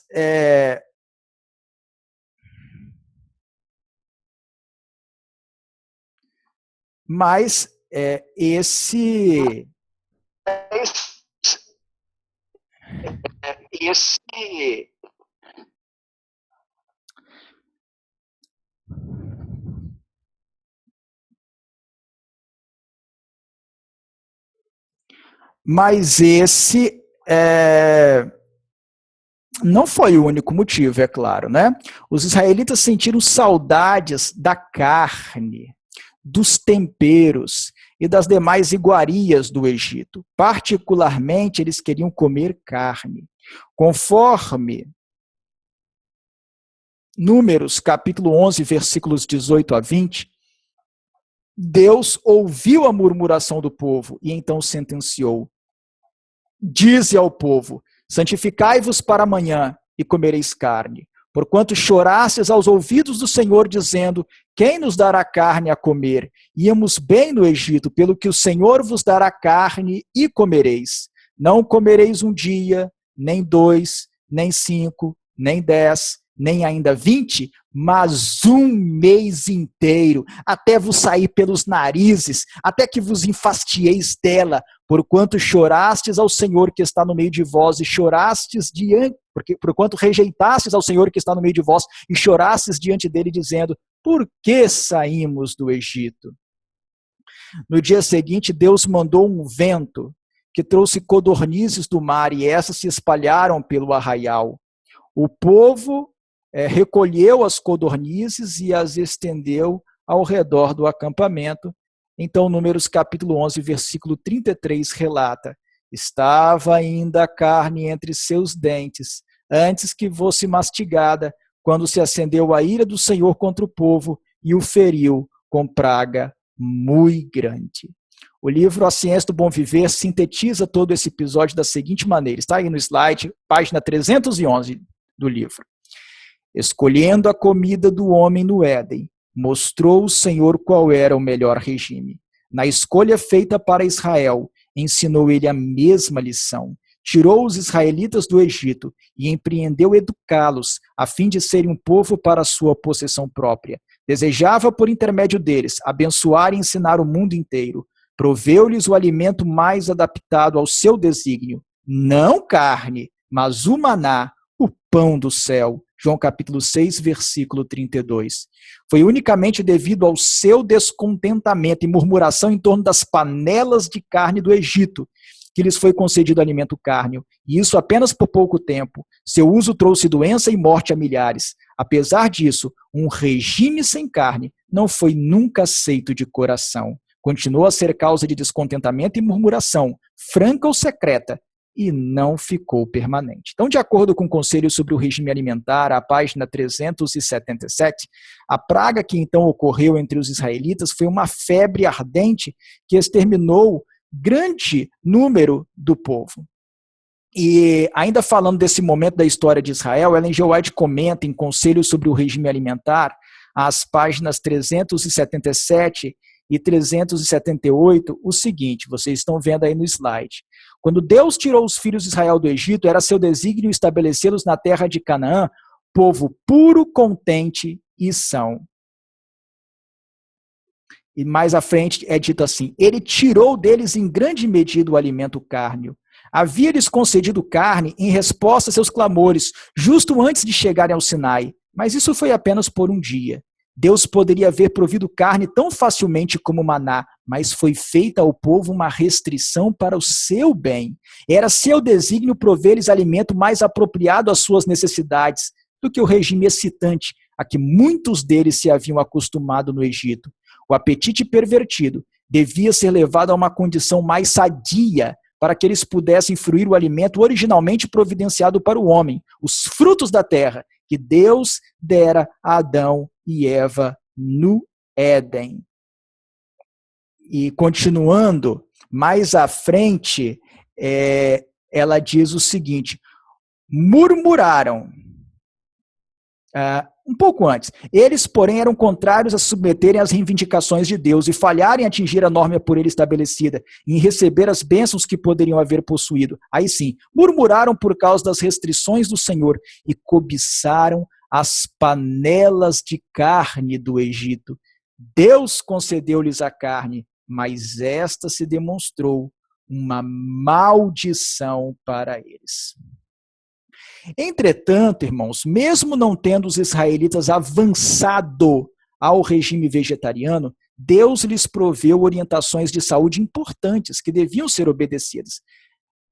A: esse não foi o único motivo, é claro, né? Os israelitas sentiram saudades da carne, dos temperos e das demais iguarias do Egito. Particularmente, eles queriam comer carne. Conforme Números, capítulo 11, versículos 18 a 20, Deus ouviu a murmuração do povo e então sentenciou: dize ao povo: santificai-vos para amanhã e comereis carne, porquanto chorastes aos ouvidos do Senhor, dizendo: quem nos dará carne a comer? Íamos bem no Egito, pelo que o Senhor vos dará carne e comereis. Não comereis um dia, nem 2, nem 5, nem 10, nem ainda 20, mas um mês inteiro, até vos sair pelos narizes, até que vos enfastieis dela, porquanto chorastes ao Senhor que está no meio de vós, e chorastes porquanto rejeitastes ao Senhor que está no meio de vós, e chorastes diante dele, dizendo: por que saímos do Egito? No dia seguinte, Deus mandou um vento que trouxe codornizes do mar, e essas se espalharam pelo arraial. O povo recolheu as codornizes e as estendeu ao redor do acampamento. Então, Números capítulo 11, versículo 33 relata: estava ainda a carne entre seus dentes, antes que fosse mastigada, quando se acendeu a ira do Senhor contra o povo, e o feriu com praga muito grande. O livro A Ciência do Bom Viver sintetiza todo esse episódio da seguinte maneira, está aí no slide, página 311 do livro. Escolhendo a comida do homem no Éden, mostrou o Senhor qual era o melhor regime. Na escolha feita para Israel, ensinou ele a mesma lição. Tirou os israelitas do Egito e empreendeu educá-los, a fim de serem um povo para a sua possessão própria. Desejava, por intermédio deles, abençoar e ensinar o mundo inteiro. Proveu-lhes o alimento mais adaptado ao seu desígnio, não carne, mas o maná, o pão do céu. João capítulo 6, versículo 32. Foi unicamente devido ao seu descontentamento e murmuração em torno das panelas de carne do Egito que lhes foi concedido alimento cárneo, e isso apenas por pouco tempo. Seu uso trouxe doença e morte a milhares. Apesar disso, um regime sem carne não foi nunca aceito de coração. Continuou a ser causa de descontentamento e murmuração, franca ou secreta, e não ficou permanente. Então, de acordo com o Conselho sobre o Regime Alimentar, a página 377, a praga que então ocorreu entre os israelitas foi uma febre ardente que exterminou grande número do povo. E ainda falando desse momento da história de Israel, Ellen G. White comenta em Conselho sobre o Regime Alimentar, as páginas 377 e 378, o seguinte, vocês estão vendo aí no slide. Quando Deus tirou os filhos de Israel do Egito, era seu desígnio estabelecê-los na terra de Canaã, povo puro, contente e são. E mais à frente é dito assim, ele tirou deles em grande medida o alimento cárneo. Havia-lhes concedido carne em resposta a seus clamores, justo antes de chegarem ao Sinai, mas isso foi apenas por um dia. Deus poderia haver provido carne tão facilmente como maná, mas foi feita ao povo uma restrição para o seu bem. Era seu desígnio prover-lhes alimento mais apropriado às suas necessidades do que o regime excitante a que muitos deles se haviam acostumado no Egito. O apetite pervertido devia ser levado a uma condição mais sadia para que eles pudessem fruir o alimento originalmente providenciado para o homem, os frutos da terra, que Deus dera a Adão e Eva no Éden. E continuando, mais à frente, ela diz o seguinte, murmuraram, um pouco antes. Eles, porém, eram contrários a se submeterem às reivindicações de Deus e falharem em atingir a norma por ele estabelecida, em receber as bênçãos que poderiam haver possuído. Aí sim, murmuraram por causa das restrições do Senhor e cobiçaram as panelas de carne do Egito. Deus concedeu-lhes a carne, mas esta se demonstrou uma maldição para eles. Entretanto, irmãos, mesmo não tendo os israelitas avançado ao regime vegetariano, Deus lhes proveu orientações de saúde importantes que deviam ser obedecidas.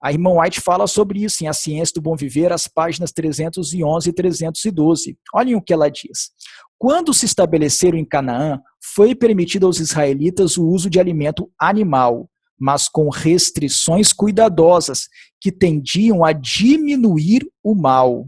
A: A irmã White fala sobre isso em A Ciência do Bom Viver, as páginas 311 e 312. Olhem o que ela diz. Quando se estabeleceram em Canaã, foi permitido aos israelitas o uso de alimento animal, mas com restrições cuidadosas que tendiam a diminuir o mal.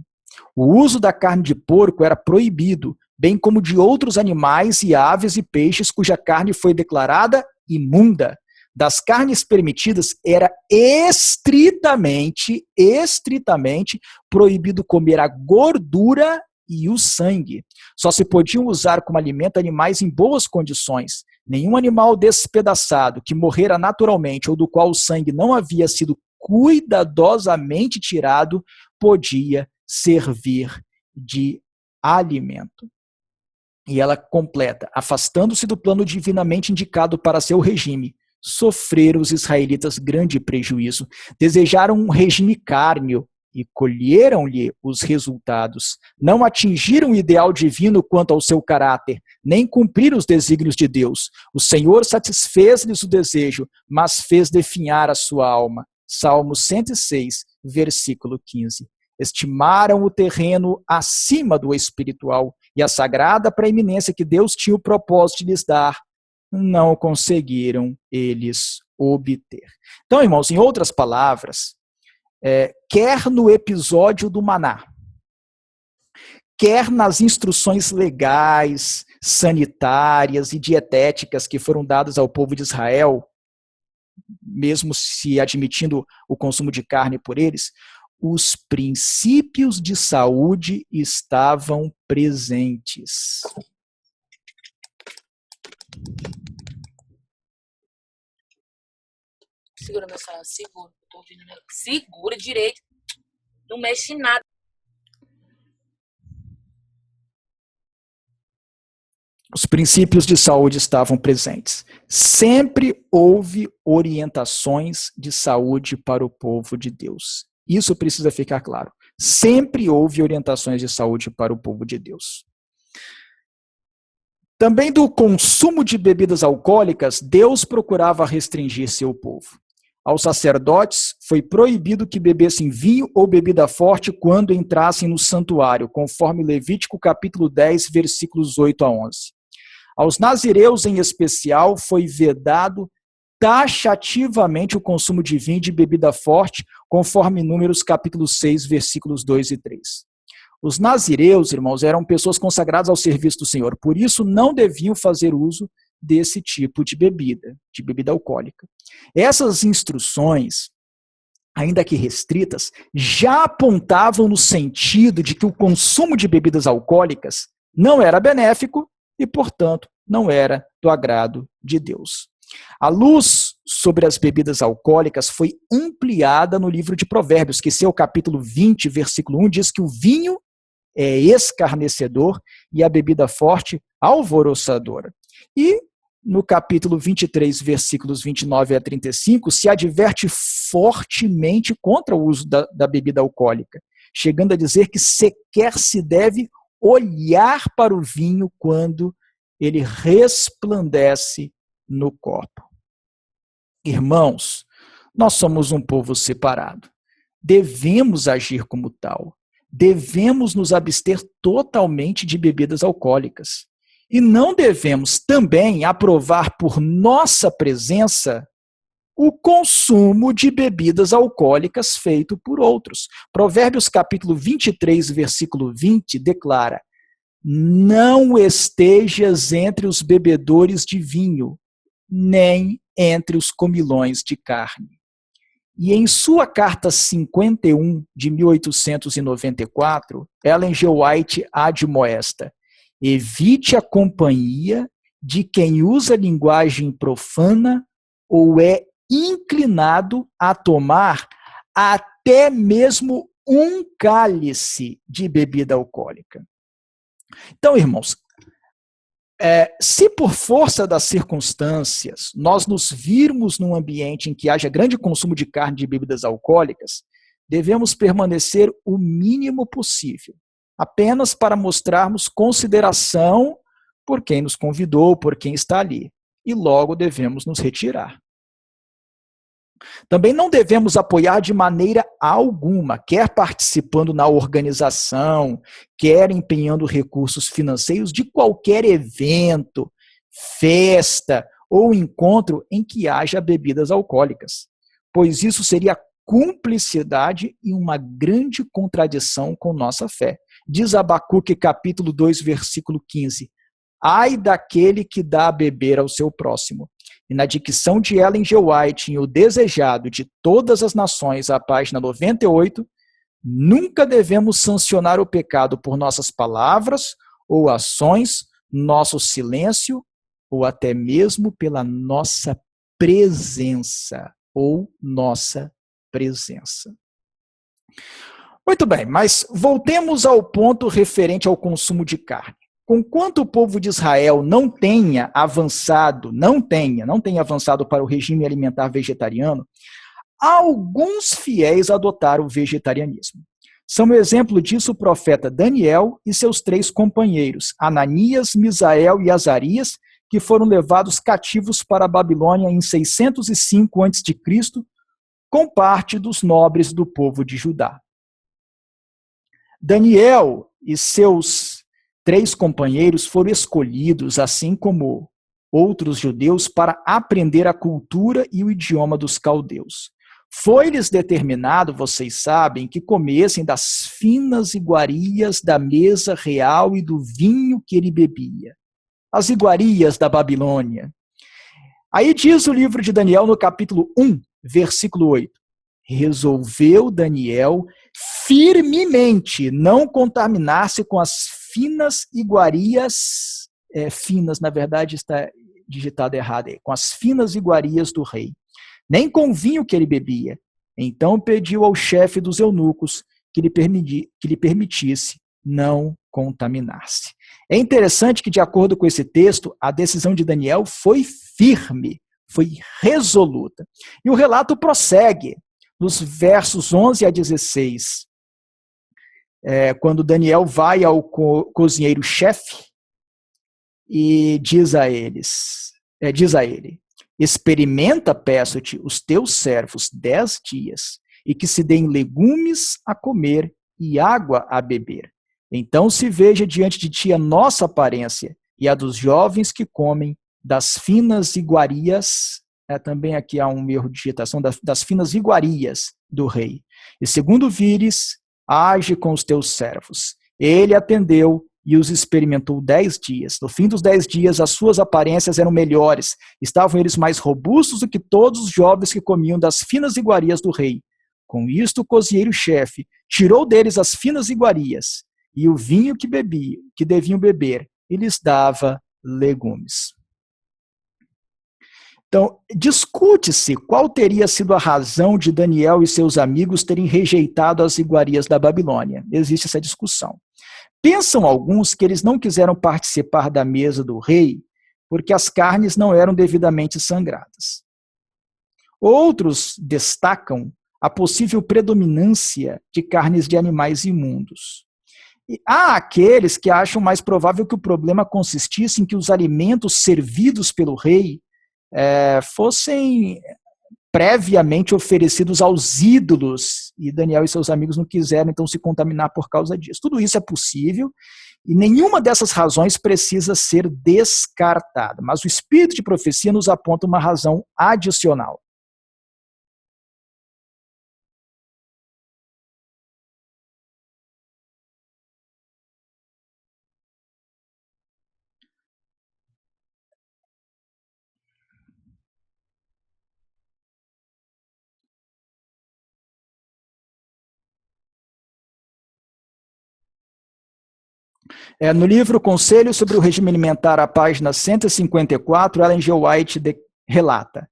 A: O uso da carne de porco era proibido, bem como de outros animais e aves e peixes cuja carne foi declarada imunda. Das carnes permitidas era estritamente proibido comer a gordura e o sangue. Só se podiam usar como alimento animais em boas condições. Nenhum animal despedaçado, que morrera naturalmente ou do qual o sangue não havia sido cuidadosamente tirado, podia servir de alimento. E ela completa, afastando-se do plano divinamente indicado para seu regime, sofreram os israelitas grande prejuízo. Desejaram um regime cárneo e colheram-lhe os resultados. Não atingiram o ideal divino quanto ao seu caráter, nem cumpriram os desígnios de Deus. O Senhor satisfez-lhes o desejo, mas fez definhar a sua alma. Salmo 106, versículo 15. Estimaram o terreno acima do espiritual e a sagrada preeminência que Deus tinha o propósito de lhes dar, não conseguiram eles obter. Então, irmãos, em outras palavras, quer no episódio do maná, quer nas instruções legais, sanitárias e dietéticas que foram dadas ao povo de Israel, mesmo se admitindo o consumo de carne por eles, os princípios de saúde estavam presentes.
C: Segura meu celular, segura. Tô ouvindo, né? Segura direito. Não mexe em nada.
A: Os princípios de saúde estavam presentes. Sempre houve orientações de saúde para o povo de Deus. Isso precisa ficar claro. Sempre houve orientações de saúde para o povo de Deus. Também do consumo de bebidas alcoólicas, Deus procurava restringir seu povo. Aos sacerdotes foi proibido que bebessem vinho ou bebida forte quando entrassem no santuário, conforme Levítico capítulo 10, versículos 8 a 11. Aos nazireus, em especial, foi vedado taxativamente o consumo de vinho e de bebida forte, conforme Números capítulo 6, versículos 2 e 3. Os nazireus, irmãos, eram pessoas consagradas ao serviço do Senhor, por isso não deviam fazer uso desse tipo de bebida alcoólica. Essas instruções, ainda que restritas, já apontavam no sentido de que o consumo de bebidas alcoólicas não era benéfico e, portanto, não era do agrado de Deus. A luz sobre as bebidas alcoólicas foi ampliada no livro de Provérbios, que seu capítulo 20, versículo 1, diz que o vinho é escarnecedor e a bebida forte alvoroçadora. E no capítulo 23, versículos 29 a 35, se adverte fortemente contra o uso da bebida alcoólica, chegando a dizer que sequer se deve olhar para o vinho quando ele resplandece no copo. Irmãos, nós somos um povo separado. Devemos agir como tal. Devemos nos abster totalmente de bebidas alcoólicas. E não devemos também aprovar por nossa presença o consumo de bebidas alcoólicas feito por outros. Provérbios capítulo 23, versículo 20, declara: não estejas entre os bebedores de vinho, nem entre os comilões de carne. E em sua carta 51, de 1894, Ellen G. White admoesta: evite a companhia de quem usa linguagem profana ou é inclinado a tomar até mesmo um cálice de bebida alcoólica. Então, irmãos, se por força das circunstâncias nós nos virmos num ambiente em que haja grande consumo de carne e de bebidas alcoólicas, devemos permanecer o mínimo possível, apenas para mostrarmos consideração por quem nos convidou, por quem está ali, e logo devemos nos retirar. Também não devemos apoiar de maneira alguma, quer participando na organização, quer empenhando recursos financeiros de qualquer evento, festa ou encontro em que haja bebidas alcoólicas, pois isso seria cumplicidade e uma grande contradição com nossa fé. Diz Abacuque capítulo 2, versículo 15, ai daquele que dá a beber ao seu próximo. E na dicção de Ellen G. White, em O Desejado de Todas as Nações, a página 98, nunca devemos sancionar o pecado por nossas palavras ou ações, nosso silêncio ou até mesmo pela nossa presença ou nossa presença. Muito bem, mas voltemos ao ponto referente ao consumo de carne. Conquanto o povo de Israel não tenha avançado para o regime alimentar vegetariano, alguns fiéis adotaram o vegetarianismo. São exemplo disso o profeta Daniel e seus 3 companheiros, Ananias, Misael e Azarias, que foram levados cativos para a Babilônia em 605 a.C., com parte dos nobres do povo de Judá. Daniel e seus 3 companheiros foram escolhidos, assim como outros judeus, para aprender a cultura e o idioma dos caldeus. Foi-lhes determinado, vocês sabem, que comessem das finas iguarias da mesa real e do vinho que ele bebia. As iguarias da Babilônia. Aí diz o livro de Daniel no capítulo 1, versículo 8. Resolveu Daniel firmemente não contaminar-se com as finas iguarias, finas, na verdade está digitado errado aí, com as finas iguarias do rei, nem com o vinho que ele bebia. Então pediu ao chefe dos eunucos que lhe permitisse não contaminar-se. É interessante que, de acordo com esse texto, a decisão de Daniel foi firme, foi resoluta. E o relato prossegue nos versos 11 a 16, quando Daniel vai ao cozinheiro-chefe e diz a ele, experimenta, peço-te, os teus servos 10 dias, e que se deem legumes a comer e água a beber. Então se veja diante de ti a nossa aparência e a dos jovens que comem das finas iguarias, também aqui há um erro de digitação, das finas iguarias do rei. E segundo vires, age com os teus servos. Ele atendeu e os experimentou 10 dias. No fim dos 10 dias, as suas aparências eram melhores. Estavam eles mais robustos do que todos os jovens que comiam das finas iguarias do rei. Com isto, o cozinheiro-chefe tirou deles as finas iguarias e o vinho que deviam beber, e lhes dava legumes. Então, discute-se qual teria sido a razão de Daniel e seus amigos terem rejeitado as iguarias da Babilônia. Existe essa discussão. Pensam alguns que eles não quiseram participar da mesa do rei porque as carnes não eram devidamente sangradas. Outros destacam a possível predominância de carnes de animais imundos. E há aqueles que acham mais provável que o problema consistisse em que os alimentos servidos pelo rei fossem previamente oferecidos aos ídolos, e Daniel e seus amigos não quiseram então se contaminar por causa disso. Tudo isso é possível, e nenhuma dessas razões precisa ser descartada, mas o espírito de profecia nos aponta uma razão adicional. No livro Conselho sobre o Regime Alimentar, a página 154, Ellen G. White relata: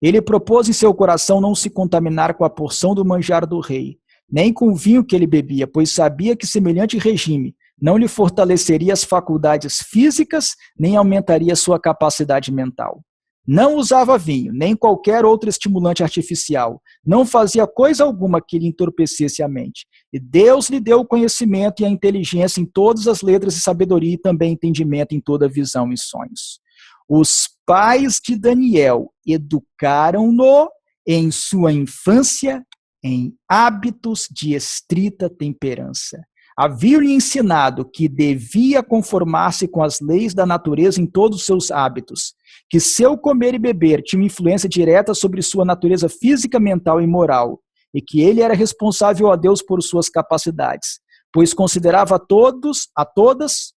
A: ele propôs em seu coração não se contaminar com a porção do manjar do rei, nem com o vinho que ele bebia, pois sabia que semelhante regime não lhe fortaleceria as faculdades físicas, nem aumentaria sua capacidade mental. Não usava vinho, nem qualquer outro estimulante artificial. Não fazia coisa alguma que lhe entorpecesse a mente. E Deus lhe deu o conhecimento e a inteligência em todas as letras e sabedoria, e também entendimento em toda visão e sonhos. Os pais de Daniel educaram-no em sua infância em hábitos de estrita temperança. Haviam-lhe ensinado que devia conformar-se com as leis da natureza em todos os seus hábitos, que seu comer e beber tinha influência direta sobre sua natureza física, mental e moral, e que ele era responsável a Deus por suas capacidades, pois considerava a todas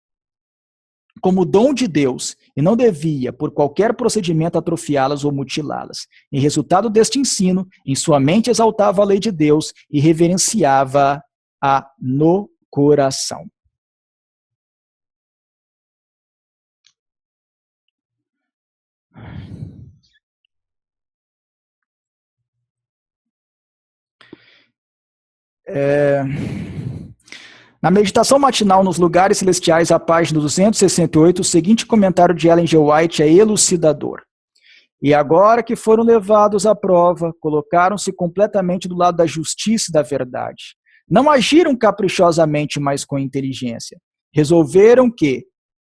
A: como dom de Deus, e não devia, por qualquer procedimento, atrofiá-las ou mutilá-las. Em resultado deste ensino, em sua mente exaltava a lei de Deus e reverenciava-a no coração. Na meditação matinal nos lugares celestiais, a página 268, o seguinte comentário de Ellen G. White é elucidador. E agora que foram levados à prova, colocaram-se completamente do lado da justiça e da verdade. Não agiram caprichosamente, mas com inteligência. Resolveram que,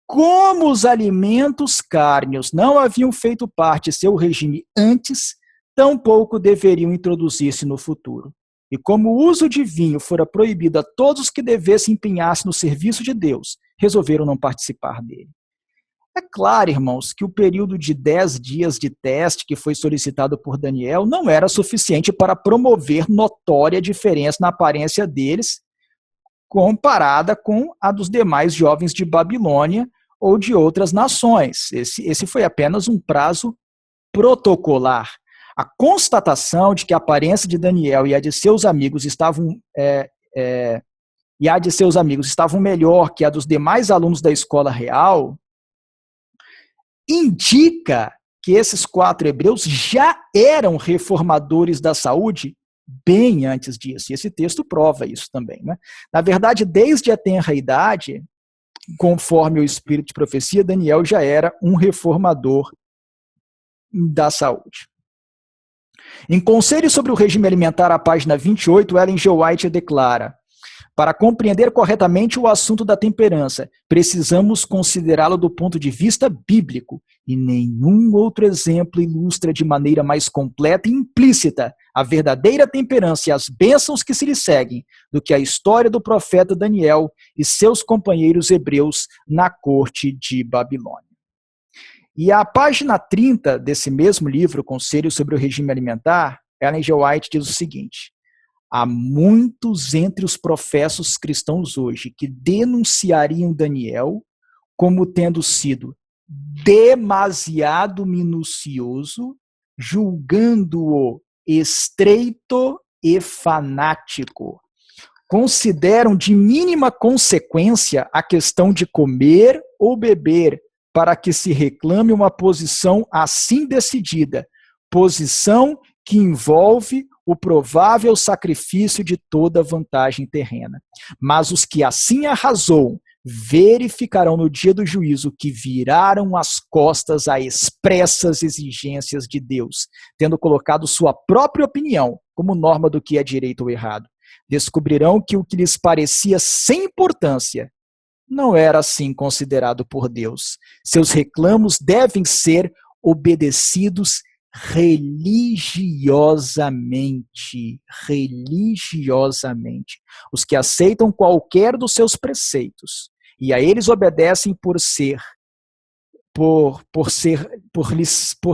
A: como os alimentos cárneos não haviam feito parte de seu regime antes, tampouco deveriam introduzir-se no futuro. E como o uso de vinho fora proibido a todos que devessem empenhar-se no serviço de Deus, resolveram não participar dele. É claro, irmãos, que o período de 10 dias de teste que foi solicitado por Daniel não era suficiente para promover notória diferença na aparência deles comparada com a dos demais jovens de Babilônia ou de outras nações. Esse foi apenas um prazo protocolar. A constatação de que a aparência de Daniel e a de seus amigos estavam melhor que a dos demais alunos da escola real indica que esses 4 hebreus já eram reformadores da saúde bem antes disso. E esse texto prova isso também, né? Na verdade, desde a tenra idade, conforme o espírito de profecia, Daniel já era um reformador da saúde. Em Conselho sobre o Regime Alimentar, a página 28, Ellen G. White declara: para compreender corretamente o assunto da temperança, precisamos considerá-lo do ponto de vista bíblico, e nenhum outro exemplo ilustra de maneira mais completa e implícita a verdadeira temperança e as bênçãos que se lhe seguem do que a história do profeta Daniel e seus companheiros hebreus na corte de Babilônia. E a página 30 desse mesmo livro, Conselho sobre o Regime Alimentar, Ellen G. White diz o seguinte: há muitos entre os professos cristãos hoje que denunciariam Daniel como tendo sido demasiado minucioso, julgando-o estreito e fanático. Consideram de mínima consequência a questão de comer ou beber para que se reclame uma posição assim decidida, posição que envolve o provável sacrifício de toda vantagem terrena. Mas os que assim arrazoam verificarão no dia do juízo que viraram as costas a expressas exigências de Deus, tendo colocado sua própria opinião como norma do que é direito ou errado. Descobrirão que o que lhes parecia sem importância não era assim considerado por Deus. Seus reclamos devem ser obedecidos religiosamente. Os que aceitam qualquer dos seus preceitos e a eles obedecem por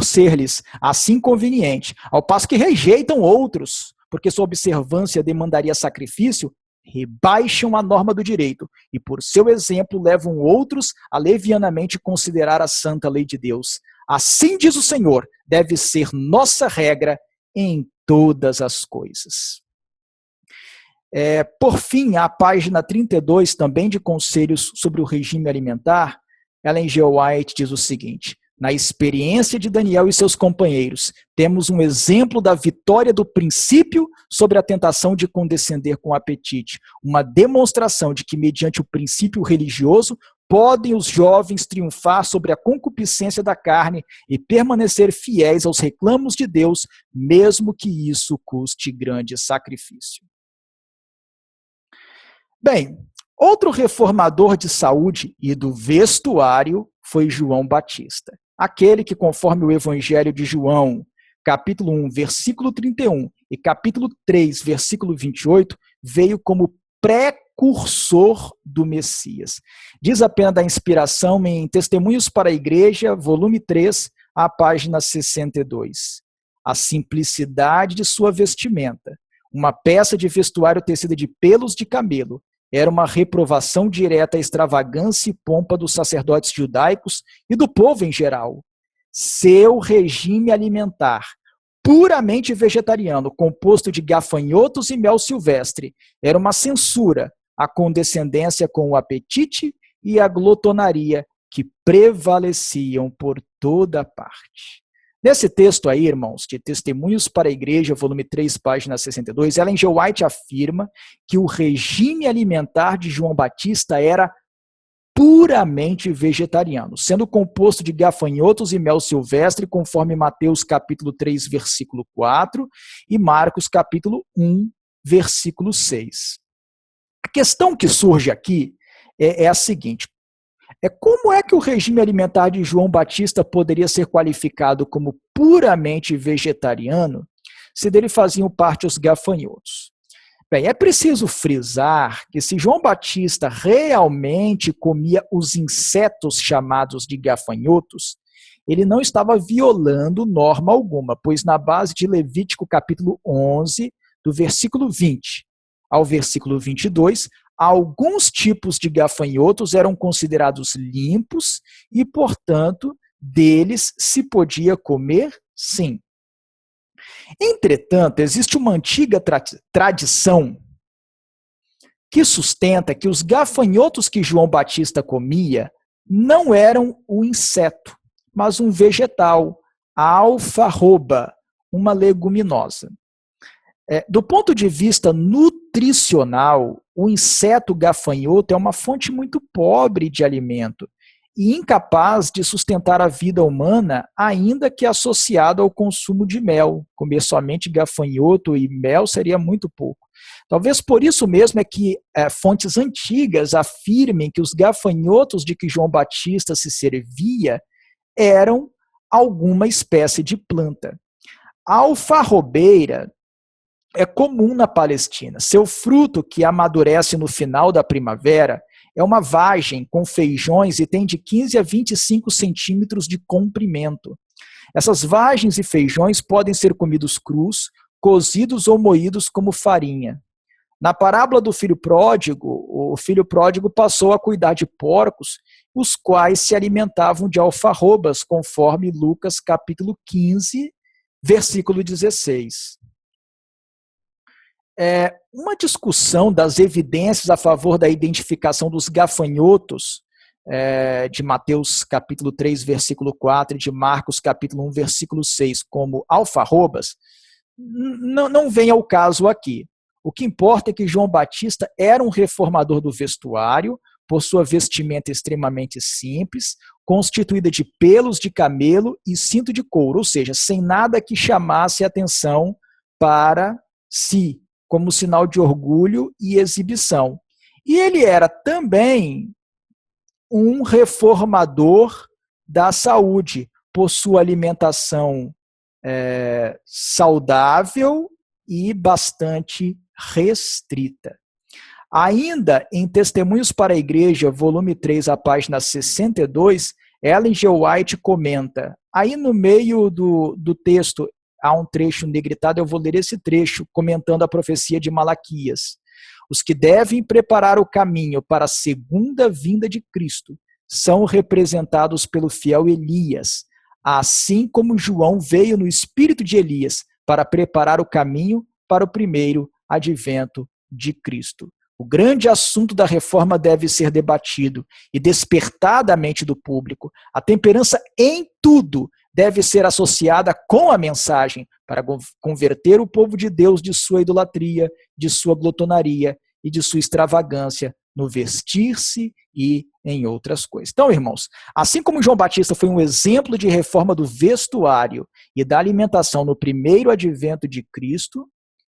A: ser-lhes assim conveniente, ao passo que rejeitam outros, porque sua observância demandaria sacrifício, rebaixam a norma do direito e, por seu exemplo, levam outros a levianamente considerar a santa lei de Deus. Assim diz o Senhor, deve ser nossa regra em todas as coisas. Por fim, a página 32, também de Conselhos sobre o Regime Alimentar, Ellen G. White diz o seguinte: na experiência de Daniel e seus companheiros, temos um exemplo da vitória do princípio sobre a tentação de condescender com o apetite, uma demonstração de que, mediante o princípio religioso, podem os jovens triunfar sobre a concupiscência da carne e permanecer fiéis aos reclamos de Deus, mesmo que isso custe grande sacrifício. Bem, outro reformador de saúde e do vestuário foi João Batista, aquele que, conforme o Evangelho de João, capítulo 1, versículo 31 e capítulo 3, versículo 28, veio como precursor do Messias. Diz a pena da inspiração em Testemunhos para a Igreja, volume 3, a página 62. A simplicidade de sua vestimenta, uma peça de vestuário tecida de pelos de camelo, era uma reprovação direta à extravagância e pompa dos sacerdotes judaicos e do povo em geral. Seu regime alimentar, puramente vegetariano, composto de gafanhotos e mel silvestre, era uma censura à condescendência com o apetite e a glotonaria que prevaleciam por toda parte. Nesse texto aí, irmãos, de Testemunhos para a Igreja, volume 3, página 62, Ellen G. White afirma que o regime alimentar de João Batista era puramente vegetariano, sendo composto de gafanhotos e mel silvestre, conforme Mateus capítulo 3, versículo 4 e Marcos capítulo 1, versículo 6. A questão que surge aqui é a seguinte: como é que o regime alimentar de João Batista poderia ser qualificado como puramente vegetariano se dele faziam parte os gafanhotos? Bem, é preciso frisar que se João Batista realmente comia os insetos chamados de gafanhotos, ele não estava violando norma alguma, pois na base de Levítico capítulo 11, do versículo 20 ao versículo 22, alguns tipos de gafanhotos eram considerados limpos e, portanto, deles se podia comer, sim. Entretanto, existe uma antiga tradição que sustenta que os gafanhotos que João Batista comia não eram um inseto, mas um vegetal, a alfarroba, uma leguminosa. Do ponto de vista nutricional, o inseto gafanhoto é uma fonte muito pobre de alimento e incapaz de sustentar a vida humana, ainda que associado ao consumo de mel. Comer somente gafanhoto e mel seria muito pouco. Talvez por isso mesmo é que fontes antigas afirmem que os gafanhotos de que João Batista se servia eram alguma espécie de planta. A alfarrobeira é comum na Palestina. Seu fruto, que amadurece no final da primavera, é uma vagem com feijões e tem de 15 a 25 centímetros de comprimento. Essas vagens e feijões podem ser comidos crus, cozidos ou moídos como farinha. Na parábola do filho pródigo, o filho pródigo passou a cuidar de porcos, os quais se alimentavam de alfarrobas, conforme Lucas capítulo 15, versículo 16. Uma discussão das evidências a favor da identificação dos gafanhotos, de Mateus capítulo 3, versículo 4, e de Marcos capítulo 1, versículo 6, como alfarrobas, não vem ao caso aqui. O que importa é que João Batista era um reformador do vestuário, por sua vestimenta extremamente simples, constituída de pelos de camelo e cinto de couro, ou seja, sem nada que chamasse atenção para si, como sinal de orgulho e exibição. E ele era também um reformador da saúde, por sua alimentação saudável e bastante restrita. Ainda em Testemunhos para a Igreja, volume 3, a página 62, Ellen G. White comenta, aí no meio do texto, há um trecho negritado, eu vou ler esse trecho, comentando a profecia de Malaquias. Os que devem preparar o caminho para a segunda vinda de Cristo são representados pelo fiel Elias, assim como João veio no espírito de Elias para preparar o caminho para o primeiro advento de Cristo. O grande assunto da reforma deve ser debatido e despertar da mente do público. A temperança em tudo deve ser associada com a mensagem para converter o povo de Deus de sua idolatria, de sua glutonaria e de sua extravagância no vestir-se e em outras coisas. Então, irmãos, assim como João Batista foi um exemplo de reforma do vestuário e da alimentação no primeiro advento de Cristo,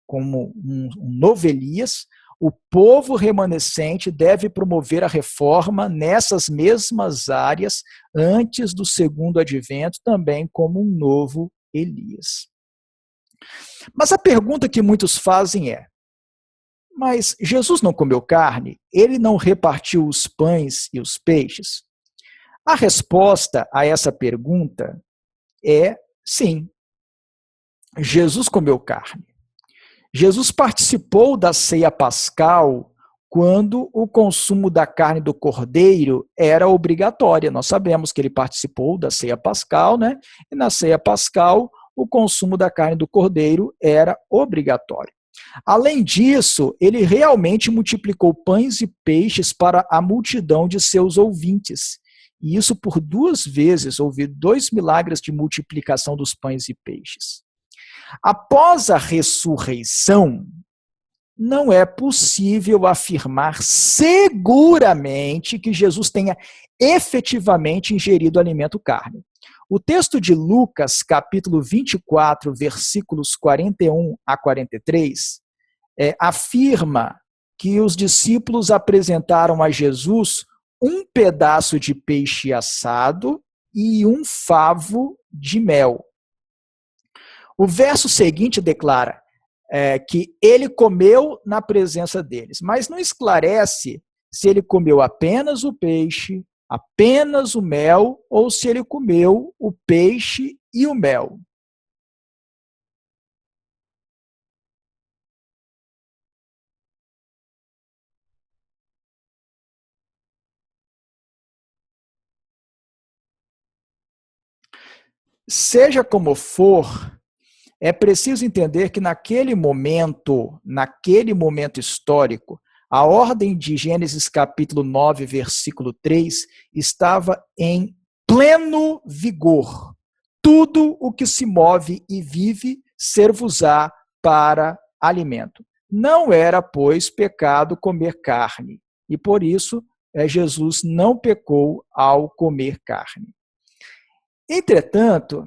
A: como um novo Elias, o povo remanescente deve promover a reforma nessas mesmas áreas antes do segundo advento, também como um novo Elias. Mas a pergunta que muitos fazem é, mas Jesus não comeu carne? Ele não repartiu os pães e os peixes? A resposta a essa pergunta é sim. Jesus comeu carne. Jesus participou da ceia pascal quando o consumo da carne do cordeiro era obrigatória. Nós sabemos que ele participou da ceia pascal, né? E na ceia pascal, o consumo da carne do cordeiro era obrigatório. Além disso, ele realmente multiplicou pães e peixes para a multidão de seus ouvintes. E isso por 2 vezes, houve 2 milagres de multiplicação dos pães e peixes. Após a ressurreição, não é possível afirmar seguramente que Jesus tenha efetivamente ingerido alimento carne. O texto de Lucas, capítulo 24, versículos 41 a 43, afirma que os discípulos apresentaram a Jesus um pedaço de peixe assado e um favo de mel. O verso seguinte declara, que ele comeu na presença deles, mas não esclarece se ele comeu apenas o peixe, apenas o mel, ou se ele comeu o peixe e o mel. Seja como for, é preciso entender que naquele momento histórico, a ordem de Gênesis capítulo 9, versículo 3, estava em pleno vigor. Tudo o que se move e vive ser-vos-á para alimento. Não era, pois, pecado comer carne, e por isso Jesus não pecou ao comer carne. Entretanto,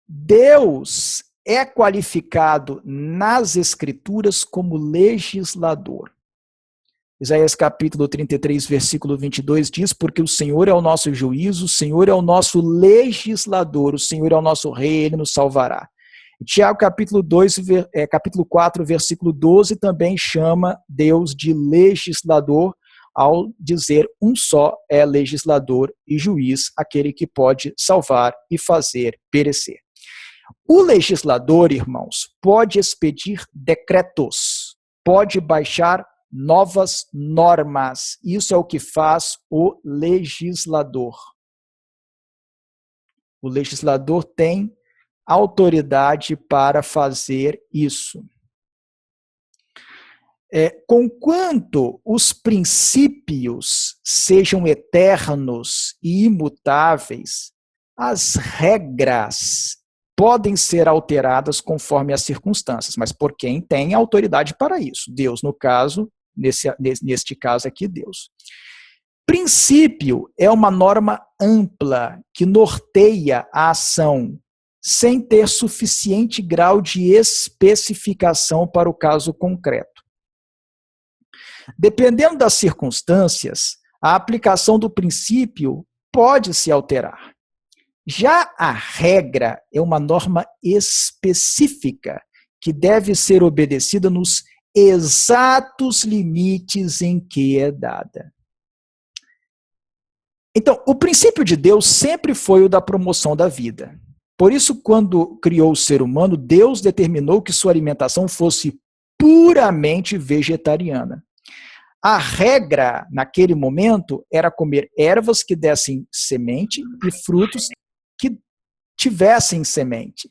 A: Deus é qualificado nas Escrituras como legislador. Isaías capítulo 33, versículo 22 diz: porque o Senhor é o nosso juízo, o Senhor é o nosso legislador, o Senhor é o nosso rei, ele nos salvará. Tiago capítulo 4, versículo 12 também chama Deus de legislador, ao dizer um só é legislador e juiz, aquele que pode salvar e fazer perecer. O legislador, irmãos, pode expedir decretos, pode baixar novas normas. Isso é o que faz o legislador. O legislador tem autoridade para fazer isso. Conquanto os princípios sejam eternos e imutáveis, as regras podem ser alteradas conforme as circunstâncias, mas por quem tem autoridade para isso? Deus, no caso, neste caso aqui, Deus. Princípio é uma norma ampla que norteia a ação, sem ter suficiente grau de especificação para o caso concreto. Dependendo das circunstâncias, a aplicação do princípio pode se alterar. Já a regra é uma norma específica que deve ser obedecida nos exatos limites em que é dada. Então, o princípio de Deus sempre foi o da promoção da vida. Por isso, quando criou o ser humano, Deus determinou que sua alimentação fosse puramente vegetariana. A regra, naquele momento, era comer ervas que dessem semente e frutos que tivessem semente.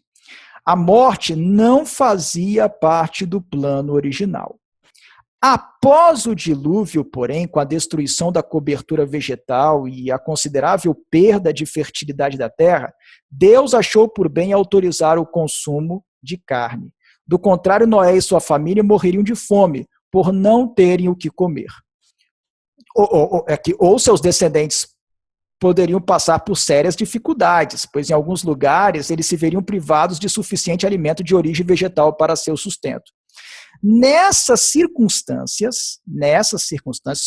A: A morte não fazia parte do plano original. Após o dilúvio, porém, com a destruição da cobertura vegetal e a considerável perda de fertilidade da terra, Deus achou por bem autorizar o consumo de carne. Do contrário, Noé e sua família morreriam de fome, por não terem o que comer. Ou seus descendentes poderiam passar por sérias dificuldades, pois em alguns lugares eles se veriam privados de suficiente alimento de origem vegetal para seu sustento. Nessas circunstâncias,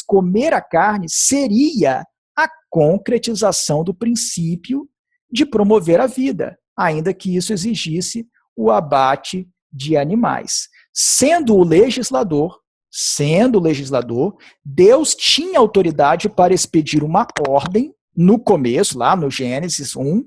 A: comer a carne seria a concretização do princípio de promover a vida, ainda que isso exigisse o abate de animais. Sendo o legislador, Deus tinha autoridade para expedir uma ordem no começo, lá no Gênesis 1,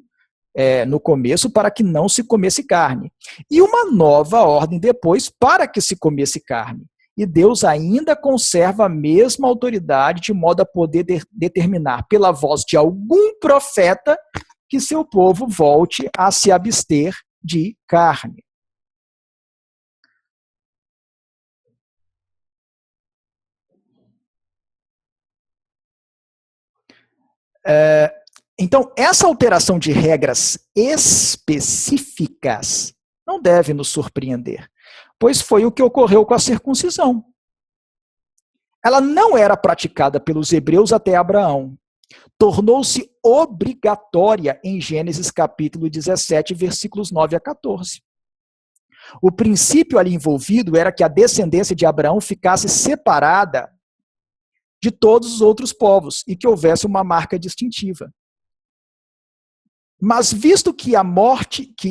A: no começo, para que não se comesse carne. E uma nova ordem depois para que se comesse carne. E Deus ainda conserva a mesma autoridade de modo a poder determinar pela voz de algum profeta que seu povo volte a se abster de carne. Então, essa alteração de regras específicas não deve nos surpreender, pois foi o que ocorreu com a circuncisão. Ela não era praticada pelos hebreus até Abraão. Tornou-se obrigatória em Gênesis capítulo 17, versículos 9 a 14. O princípio ali envolvido era que a descendência de Abraão ficasse separada de todos os outros povos e que houvesse uma marca distintiva. Mas visto que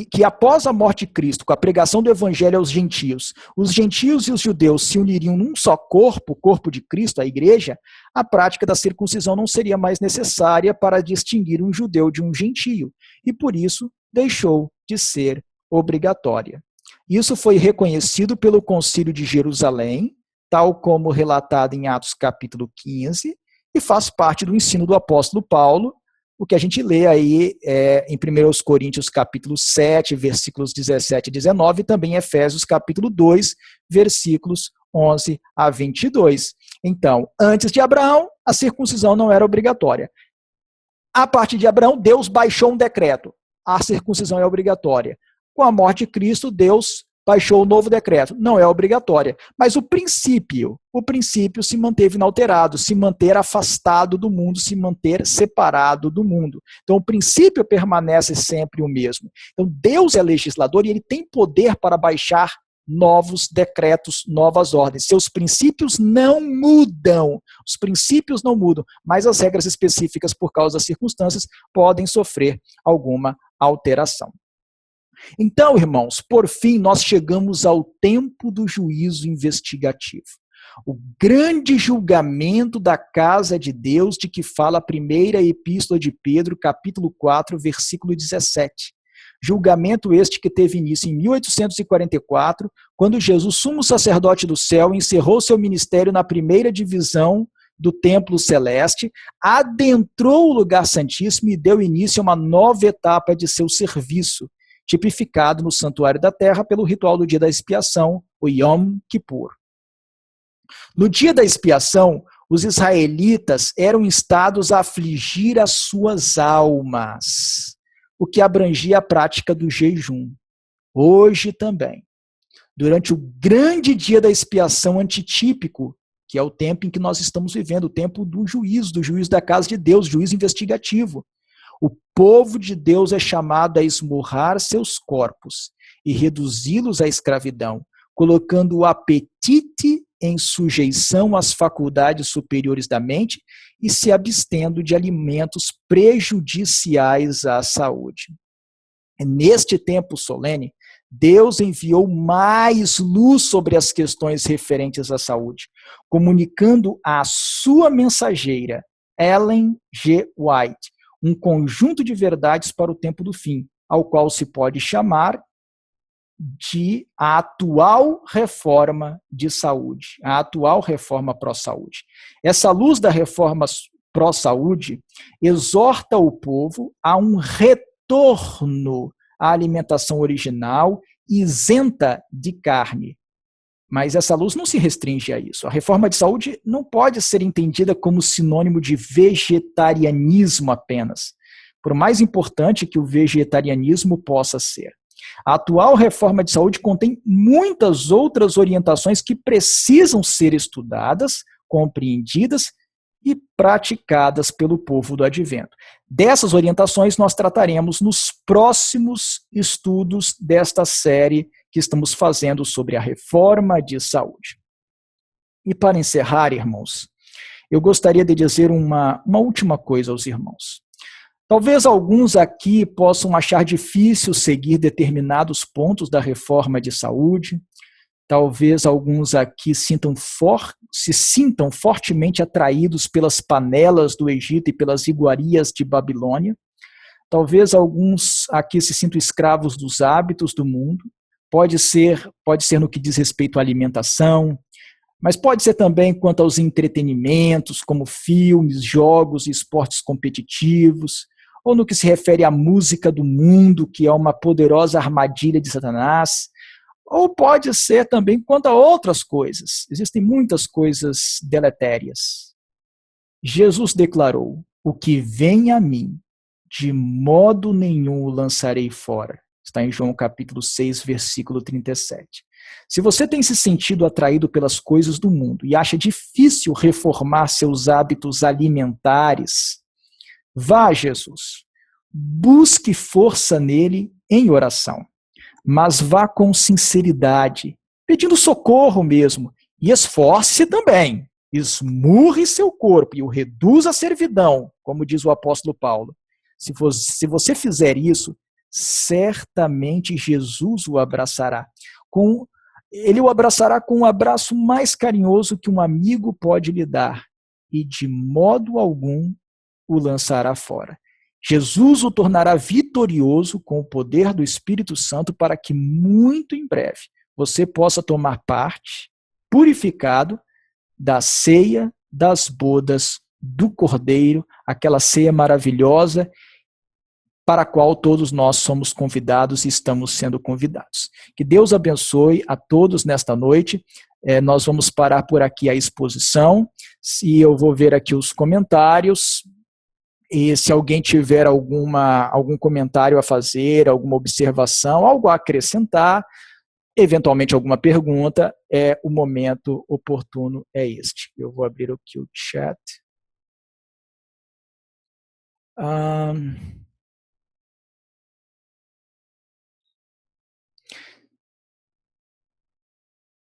A: que após a morte de Cristo, com a pregação do evangelho aos gentios, os gentios e os judeus se uniriam num só corpo, o corpo de Cristo, a igreja, a prática da circuncisão não seria mais necessária para distinguir um judeu de um gentio, e por isso deixou de ser obrigatória. Isso foi reconhecido pelo Concílio de Jerusalém, tal como relatado em Atos capítulo 15, e faz parte do ensino do apóstolo Paulo, o que a gente lê aí em 1 Coríntios capítulo 7, versículos 17 e 19, e também em Efésios capítulo 2, versículos 11 a 22. Então, antes de Abraão, a circuncisão não era obrigatória. A partir de Abraão, Deus baixou um decreto. A circuncisão é obrigatória. Com a morte de Cristo, Deus baixou o novo decreto. Não é obrigatória. Mas o princípio se manteve inalterado, se manter afastado do mundo, se manter separado do mundo. Então, o princípio permanece sempre o mesmo. Então, Deus é legislador e ele tem poder para baixar novos decretos, novas ordens. Seus princípios não mudam. Os princípios não mudam, mas as regras específicas, por causa das circunstâncias, podem sofrer alguma alteração. Então, irmãos, por fim, nós chegamos ao tempo do juízo investigativo. O grande julgamento da casa de Deus, de que fala a primeira epístola de Pedro, capítulo 4, versículo 17. Julgamento este que teve início em 1844, quando Jesus, sumo sacerdote do céu, encerrou seu ministério na primeira divisão do templo celeste, adentrou o lugar santíssimo e deu início a uma nova etapa de seu serviço, tipificado no santuário da terra pelo ritual do dia da expiação, o Yom Kippur. No dia da expiação, os israelitas eram instados a afligir as suas almas, o que abrangia a prática do jejum. Hoje também, durante o grande dia da expiação antitípico, que é o tempo em que nós estamos vivendo, o tempo do juízo da casa de Deus, juízo investigativo, o povo de Deus é chamado a esmurrar seus corpos e reduzi-los à escravidão, colocando o apetite em sujeição às faculdades superiores da mente e se abstendo de alimentos prejudiciais à saúde. Neste tempo solene, Deus enviou mais luz sobre as questões referentes à saúde, comunicando à sua mensageira, Ellen G. White, um conjunto de verdades para o tempo do fim, ao qual se pode chamar de a atual reforma de saúde, a atual reforma pró-saúde. Essa luz da reforma pró-saúde exorta o povo a um retorno à alimentação original, isenta de carne. Mas essa luz não se restringe a isso. A reforma de saúde não pode ser entendida como sinônimo de vegetarianismo apenas, por mais importante que o vegetarianismo possa ser. A atual reforma de saúde contém muitas outras orientações que precisam ser estudadas, compreendidas e praticadas pelo povo do advento. Dessas orientações nós trataremos nos próximos estudos desta série que estamos fazendo sobre a reforma de saúde. E para encerrar, irmãos, eu gostaria de dizer uma última coisa aos irmãos. Talvez alguns aqui possam achar difícil seguir determinados pontos da reforma de saúde. Talvez alguns aqui se sintam fortemente atraídos pelas panelas do Egito e pelas iguarias de Babilônia. Talvez alguns aqui se sintam escravos dos hábitos do mundo. Pode ser no que diz respeito à alimentação, mas pode ser também quanto aos entretenimentos, como filmes, jogos e esportes competitivos, ou no que se refere à música do mundo, que é uma poderosa armadilha de Satanás, ou pode ser também quanto a outras coisas. Existem muitas coisas deletérias. Jesus declarou: o que vem a mim, de modo nenhum o lançarei fora. Está em João capítulo 6, versículo 37. Se você tem se sentido atraído pelas coisas do mundo e acha difícil reformar seus hábitos alimentares, vá a Jesus. Busque força nele em oração. Mas vá com sinceridade, pedindo socorro mesmo. E esforce-se também. Esmurre seu corpo e o reduza à servidão, como diz o apóstolo Paulo. Se você fizer isso, certamente Jesus o abraçará. Ele o abraçará com um abraço mais carinhoso que um amigo pode lhe dar, e de modo algum o lançará fora. Jesus o tornará vitorioso com o poder do Espírito Santo para que muito em breve você possa tomar parte, purificado, da ceia das bodas do Cordeiro, aquela ceia maravilhosa para a qual todos nós somos convidados e estamos sendo convidados. Que Deus abençoe a todos nesta noite. Nós vamos parar por aqui a exposição, e eu vou ver aqui os comentários, e se alguém tiver algum comentário a fazer, alguma observação, algo a acrescentar, eventualmente alguma pergunta, o momento oportuno é este. Eu vou abrir aqui o chat.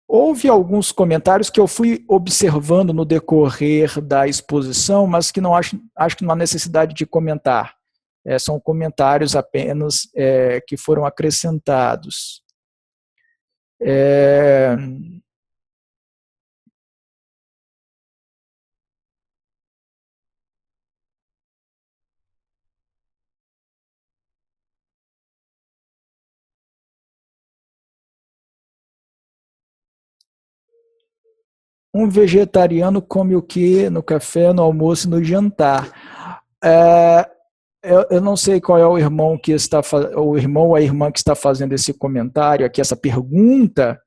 A: Houve alguns comentários que eu fui observando no decorrer da exposição, mas que não acho que não há necessidade de comentar. São comentários apenas que foram acrescentados. Um vegetariano come o que no café, no almoço e no jantar? Eu não sei qual é o irmão ou a irmã que está fazendo esse comentário aqui, essa pergunta.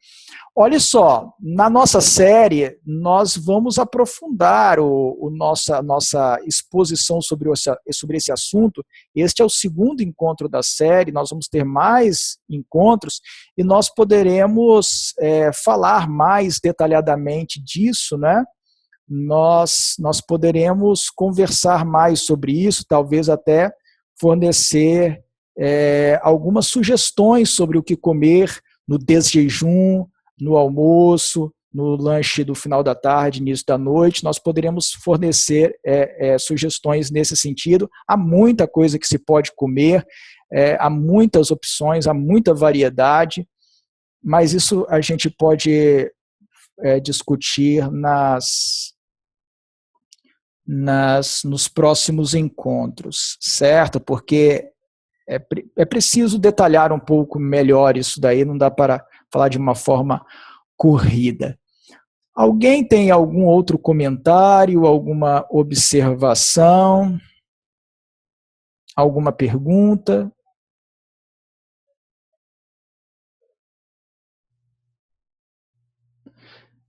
A: Olha só, na nossa série, nós vamos aprofundar nossa exposição sobre esse assunto. Este é o segundo encontro da série, nós vamos ter mais encontros e nós poderemos falar mais detalhadamente disso, né? Nós poderemos conversar mais sobre isso, talvez até fornecer algumas sugestões sobre o que comer no desjejum, no almoço, no lanche do final da tarde, início da noite. Nós poderemos fornecer sugestões nesse sentido. Há muita coisa que se pode comer, há muitas opções, há muita variedade, mas isso a gente pode discutir nos próximos encontros, certo? Porque é preciso detalhar um pouco melhor isso daí, não dá para falar de uma forma corrida. Alguém tem algum outro comentário, alguma observação, alguma pergunta?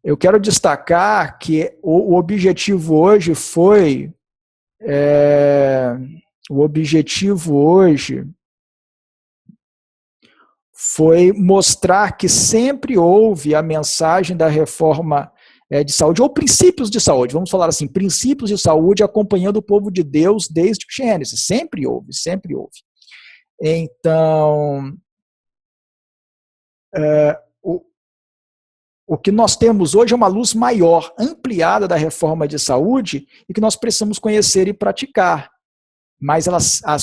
A: Eu quero destacar que o objetivo hoje foi mostrar que sempre houve a mensagem da reforma de saúde, ou princípios de saúde, vamos falar assim, princípios de saúde acompanhando o povo de Deus desde o Gênesis, sempre houve, sempre houve. Então, o que nós temos hoje é uma luz maior, ampliada da reforma de saúde e que nós precisamos conhecer e praticar. Mas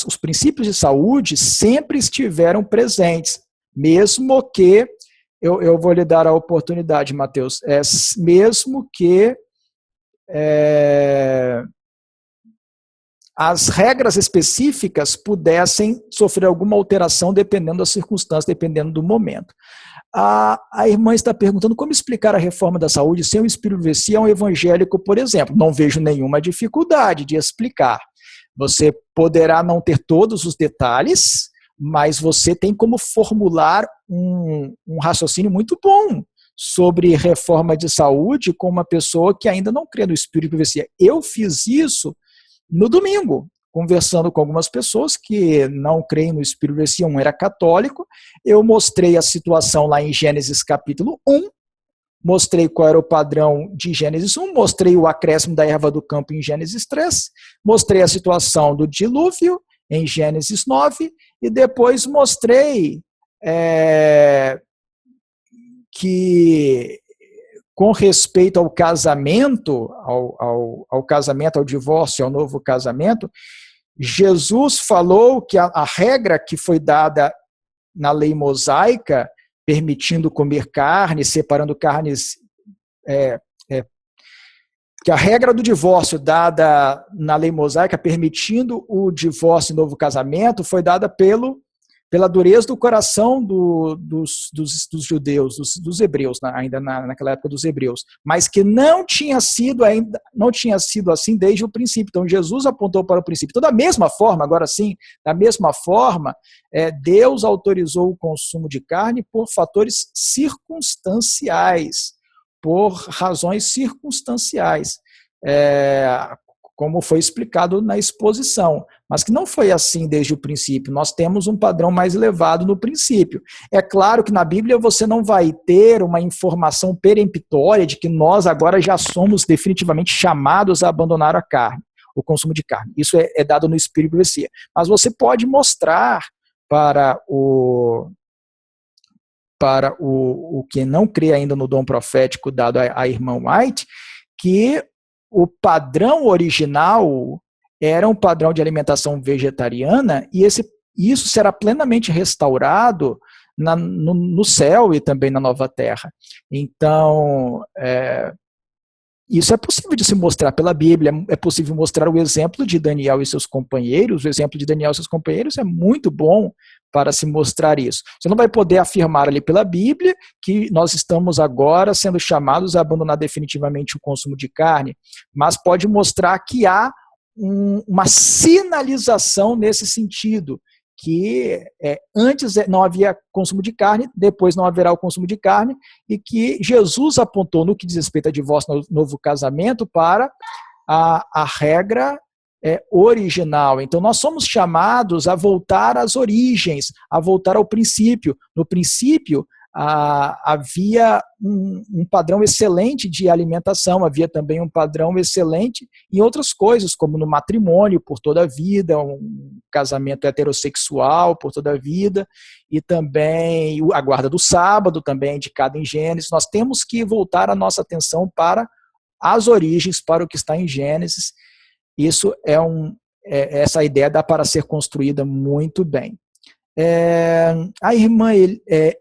A: os princípios de saúde sempre estiveram presentes, mesmo que, eu vou lhe dar a oportunidade, Mateus, mesmo que as regras específicas pudessem sofrer alguma alteração dependendo da circunstância, dependendo do momento. A irmã está perguntando como explicar a reforma da saúde sem o espírito de profecia a um evangélico, por exemplo. Não vejo nenhuma dificuldade de explicar. Você poderá não ter todos os detalhes, mas você tem como formular um raciocínio muito bom sobre reforma de saúde com uma pessoa que ainda não crê no espírito de profecia. Eu fiz isso no domingo, conversando com algumas pessoas que não creem no espírito de profecia. Um era católico, eu mostrei a situação lá em Gênesis capítulo 1, mostrei qual era o padrão de Gênesis 1, mostrei o acréscimo da erva do campo em Gênesis 3, mostrei a situação do dilúvio em Gênesis 9, e depois mostrei que, com respeito ao casamento, ao casamento, ao divórcio, ao novo casamento, Jesus falou que a regra que foi dada na lei mosaica, permitindo comer carne, separando carnes, que a regra do divórcio dada na lei mosaica, permitindo o divórcio e novo casamento, foi dada pela dureza do coração dos judeus, dos hebreus, ainda naquela época dos hebreus, mas que não tinha sido assim desde o princípio. Então Jesus apontou para o princípio. Então, da mesma forma, agora sim, da mesma forma, Deus autorizou o consumo de carne por fatores circunstanciais, por razões circunstanciais, como foi explicado na exposição, mas que não foi assim desde o princípio. Nós temos um padrão mais elevado no princípio. É claro que na Bíblia você não vai ter uma informação peremptória de que nós agora já somos definitivamente chamados a abandonar a carne, o consumo de carne. Isso é dado no Espírito e Profecia. Mas você pode mostrar para o que não crê ainda no dom profético dado à irmã White, que o padrão original era um padrão de alimentação vegetariana e isso será plenamente restaurado no céu e também na nova terra. Então, isso é possível de se mostrar pela Bíblia, é possível mostrar o exemplo de Daniel e seus companheiros. O exemplo de Daniel e seus companheiros é muito bom para se mostrar isso. Você não vai poder afirmar ali pela Bíblia que nós estamos agora sendo chamados a abandonar definitivamente o consumo de carne, mas pode mostrar que há uma sinalização nesse sentido, que antes não havia consumo de carne, depois não haverá o consumo de carne, e que Jesus apontou no que diz respeito a divórcio, novo casamento, para a regra original. Então nós somos chamados a voltar às origens, a voltar ao princípio. No princípio havia um padrão excelente de alimentação, havia também um padrão excelente em outras coisas, como no matrimônio por toda a vida, um casamento heterossexual por toda a vida, e também a guarda do sábado, também indicado em Gênesis. Nós temos que voltar a nossa atenção para as origens, para o que está em Gênesis. Isso essa ideia dá para ser construída muito bem. A irmã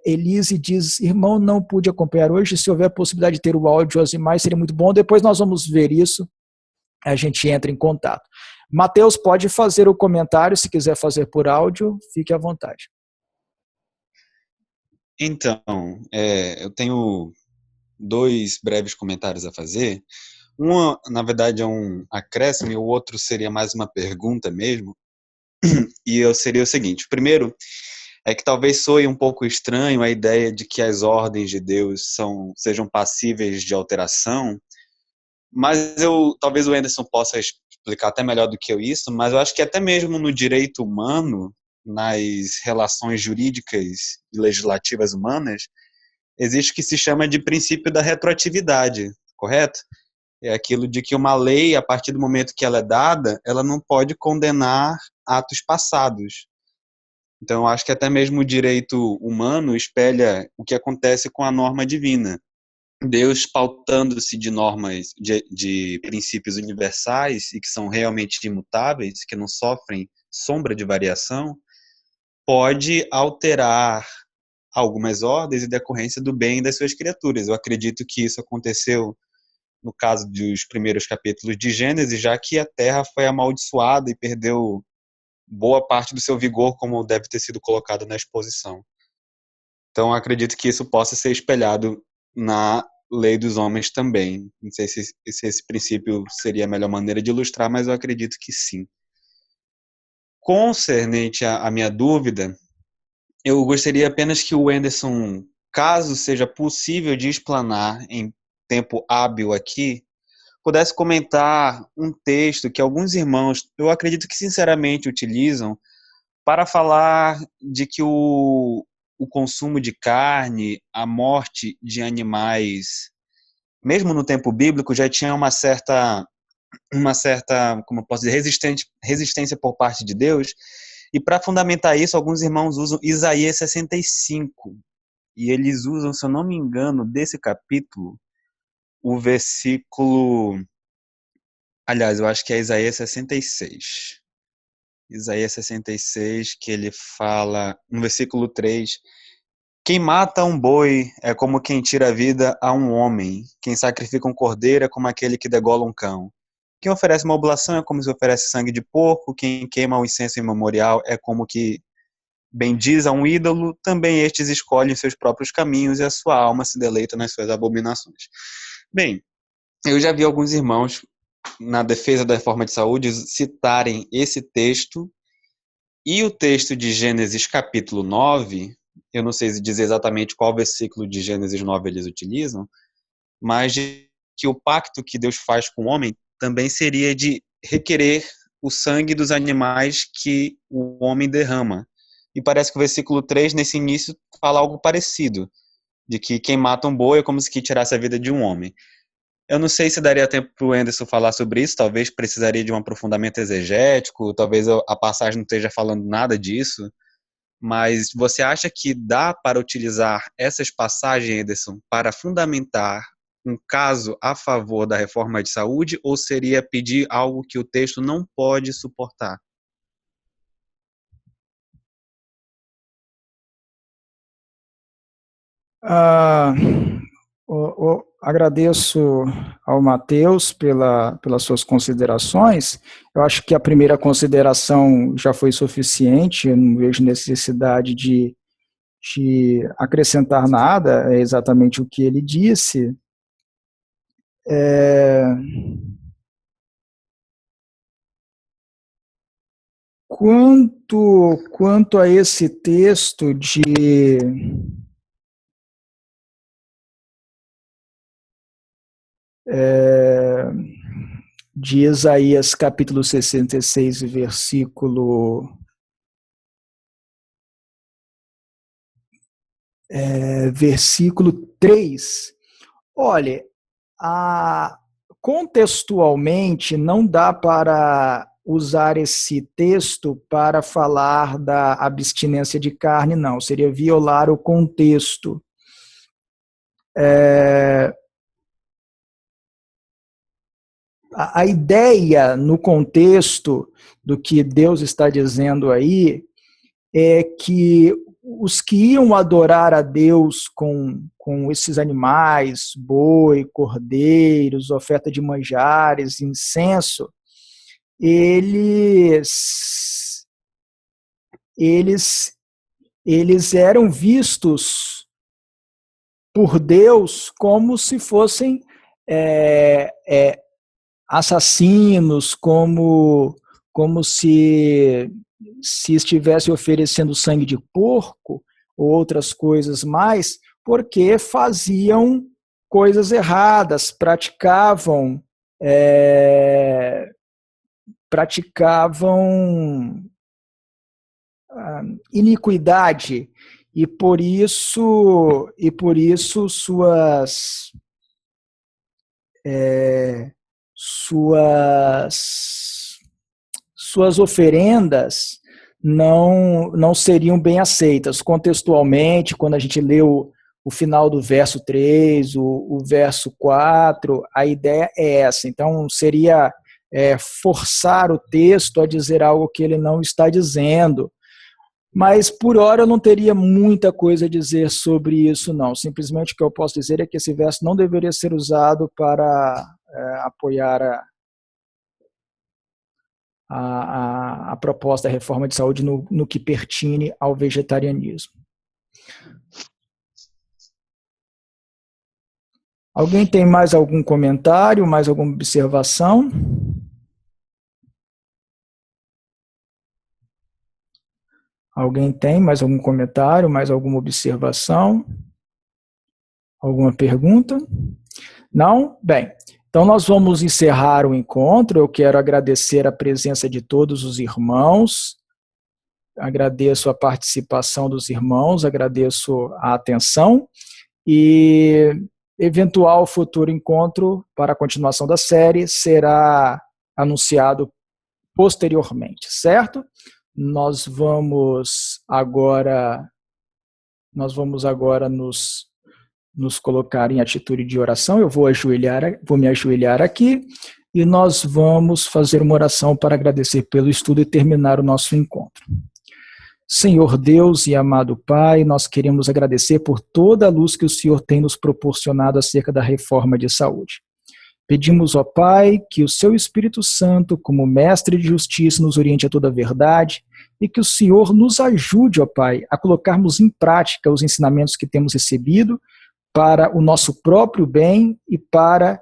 A: Elise diz: irmão, não pude acompanhar hoje, se houver a possibilidade de ter o áudio as imagens seria muito bom, depois nós vamos ver isso, a gente entra em contato. Mateus, pode fazer o comentário, se quiser fazer por áudio, fique à vontade.
D: Então, eu tenho 2 breves comentários a fazer. Uma, na verdade, é um acréscimo e o outro seria mais uma pergunta mesmo. E seria o seguinte: o primeiro é que talvez soe um pouco estranho a ideia de que as ordens de Deus sejam passíveis de alteração, mas talvez o Anderson possa explicar até melhor do que eu isso, mas eu acho que até mesmo no direito humano, nas relações jurídicas e legislativas humanas, existe o que se chama de princípio da retroatividade, correto? É aquilo de que uma lei, a partir do momento que ela é dada, ela não pode condenar atos passados. Então, eu acho que até mesmo o direito humano espelha o que acontece com a norma divina. Deus, pautando-se de normas, de princípios universais e que são realmente imutáveis, que não sofrem sombra de variação, pode alterar algumas ordens em decorrência do bem das suas criaturas. Eu acredito que isso aconteceu no caso dos primeiros capítulos de Gênesis, já que a terra foi amaldiçoada e perdeu boa parte do seu vigor, como deve ter sido colocado na exposição. Então, acredito que isso possa ser espelhado na lei dos homens também. Não sei se esse princípio seria a melhor maneira de ilustrar, mas eu acredito que sim. Concernente à minha dúvida, eu gostaria apenas que o Anderson, caso seja possível de explanar em tempo hábil aqui, pudesse comentar um texto que alguns irmãos, eu acredito que sinceramente utilizam para falar de que o consumo de carne, a morte de animais, mesmo no tempo bíblico, já tinha uma certa, como eu posso dizer, resistência por parte de Deus. E para fundamentar isso, alguns irmãos usam Isaías 65. E eles usam, se eu não me engano, desse capítulo, o versículo... Aliás, eu acho que é Isaías 66. Isaías 66, que ele fala, no versículo 3, quem mata um boi é como quem tira a vida a um homem. Quem sacrifica um cordeiro é como aquele que degola um cão. Quem oferece uma oblação é como se oferece sangue de porco. Quem queima um incenso em memorial é como que bendiz a um ídolo. Também estes escolhem seus próprios caminhos e a sua alma se deleita nas suas abominações. Bem, eu já vi alguns irmãos, na defesa da reforma de saúde, citarem esse texto e o texto de Gênesis capítulo 9, eu não sei dizer exatamente qual versículo de Gênesis 9 eles utilizam, mas de que o pacto que Deus faz com o homem também seria de requerer o sangue dos animais que o homem derrama. E parece que o versículo 3, nesse início, fala algo parecido, de que quem mata um boi é como se que tirasse a vida de um homem. Eu não sei se daria tempo para o Anderson falar sobre isso, talvez precisaria de um aprofundamento exegético, talvez a passagem não esteja falando nada disso, mas você acha que dá para utilizar essas passagens, Anderson, para fundamentar um caso a favor da reforma de saúde, ou seria pedir algo que o texto não pode suportar?
A: Ah, agradeço ao Matheus pelas suas considerações. Eu acho que a primeira consideração já foi suficiente, eu não vejo necessidade de acrescentar nada, é exatamente o que ele disse. Quanto a esse texto de Isaías capítulo 66, versículo 3, olha, contextualmente não dá para usar esse texto para falar da abstinência de carne, não, seria violar o contexto. A ideia no contexto do que Deus está dizendo aí é que os que iam adorar a Deus com esses animais, boi, cordeiros, oferta de manjares, incenso, eles eram vistos por Deus como se fossem assassinos, como se estivesse oferecendo sangue de porco ou outras coisas mais, porque faziam coisas erradas, praticavam iniquidade, e por isso suas oferendas não seriam bem aceitas. Contextualmente, quando a gente lê o final do verso 3, o verso 4, a ideia é essa. Então, seria forçar o texto a dizer algo que ele não está dizendo. Mas, por hora, eu não teria muita coisa a dizer sobre isso, não. Simplesmente o que eu posso dizer é que esse verso não deveria ser usado para apoiar a proposta da reforma de saúde no que pertine ao vegetarianismo. Alguém tem mais algum comentário, mais alguma observação? Alguém tem mais algum comentário, mais alguma observação? Alguma pergunta? Não? Bem, então nós vamos encerrar o encontro. Eu quero agradecer a presença de todos os irmãos, agradeço a participação dos irmãos, agradeço a atenção e eventual futuro encontro para a continuação da série será anunciado posteriormente, certo? Nós vamos agora nos colocar em atitude de oração. Eu vou me ajoelhar aqui e nós vamos fazer uma oração para agradecer pelo estudo e terminar o nosso encontro. Senhor Deus e amado Pai, nós queremos agradecer por toda a luz que o Senhor tem nos proporcionado acerca da reforma de saúde. Pedimos, ó Pai, que o seu Espírito Santo, como mestre de justiça, nos oriente a toda a verdade e que o Senhor nos ajude, ó Pai, a colocarmos em prática os ensinamentos que temos recebido para o nosso próprio bem e para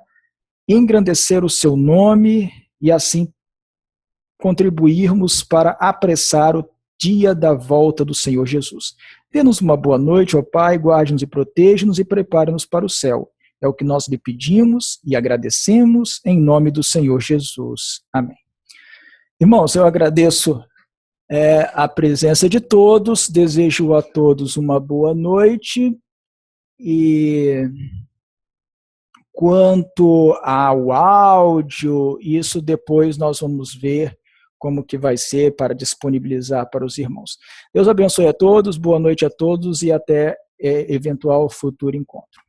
A: engrandecer o seu nome e assim contribuirmos para apressar o dia da volta do Senhor Jesus. Dê-nos uma boa noite, ó Pai, guarde-nos e proteja-nos e prepare-nos para o céu. É o que nós lhe pedimos e agradecemos em nome do Senhor Jesus. Amém. Irmãos, eu agradeço a presença de todos, desejo a todos uma boa noite e quanto ao áudio, isso depois nós vamos ver como que vai ser para disponibilizar para os irmãos. Deus abençoe a todos, boa noite a todos e até eventual futuro encontro.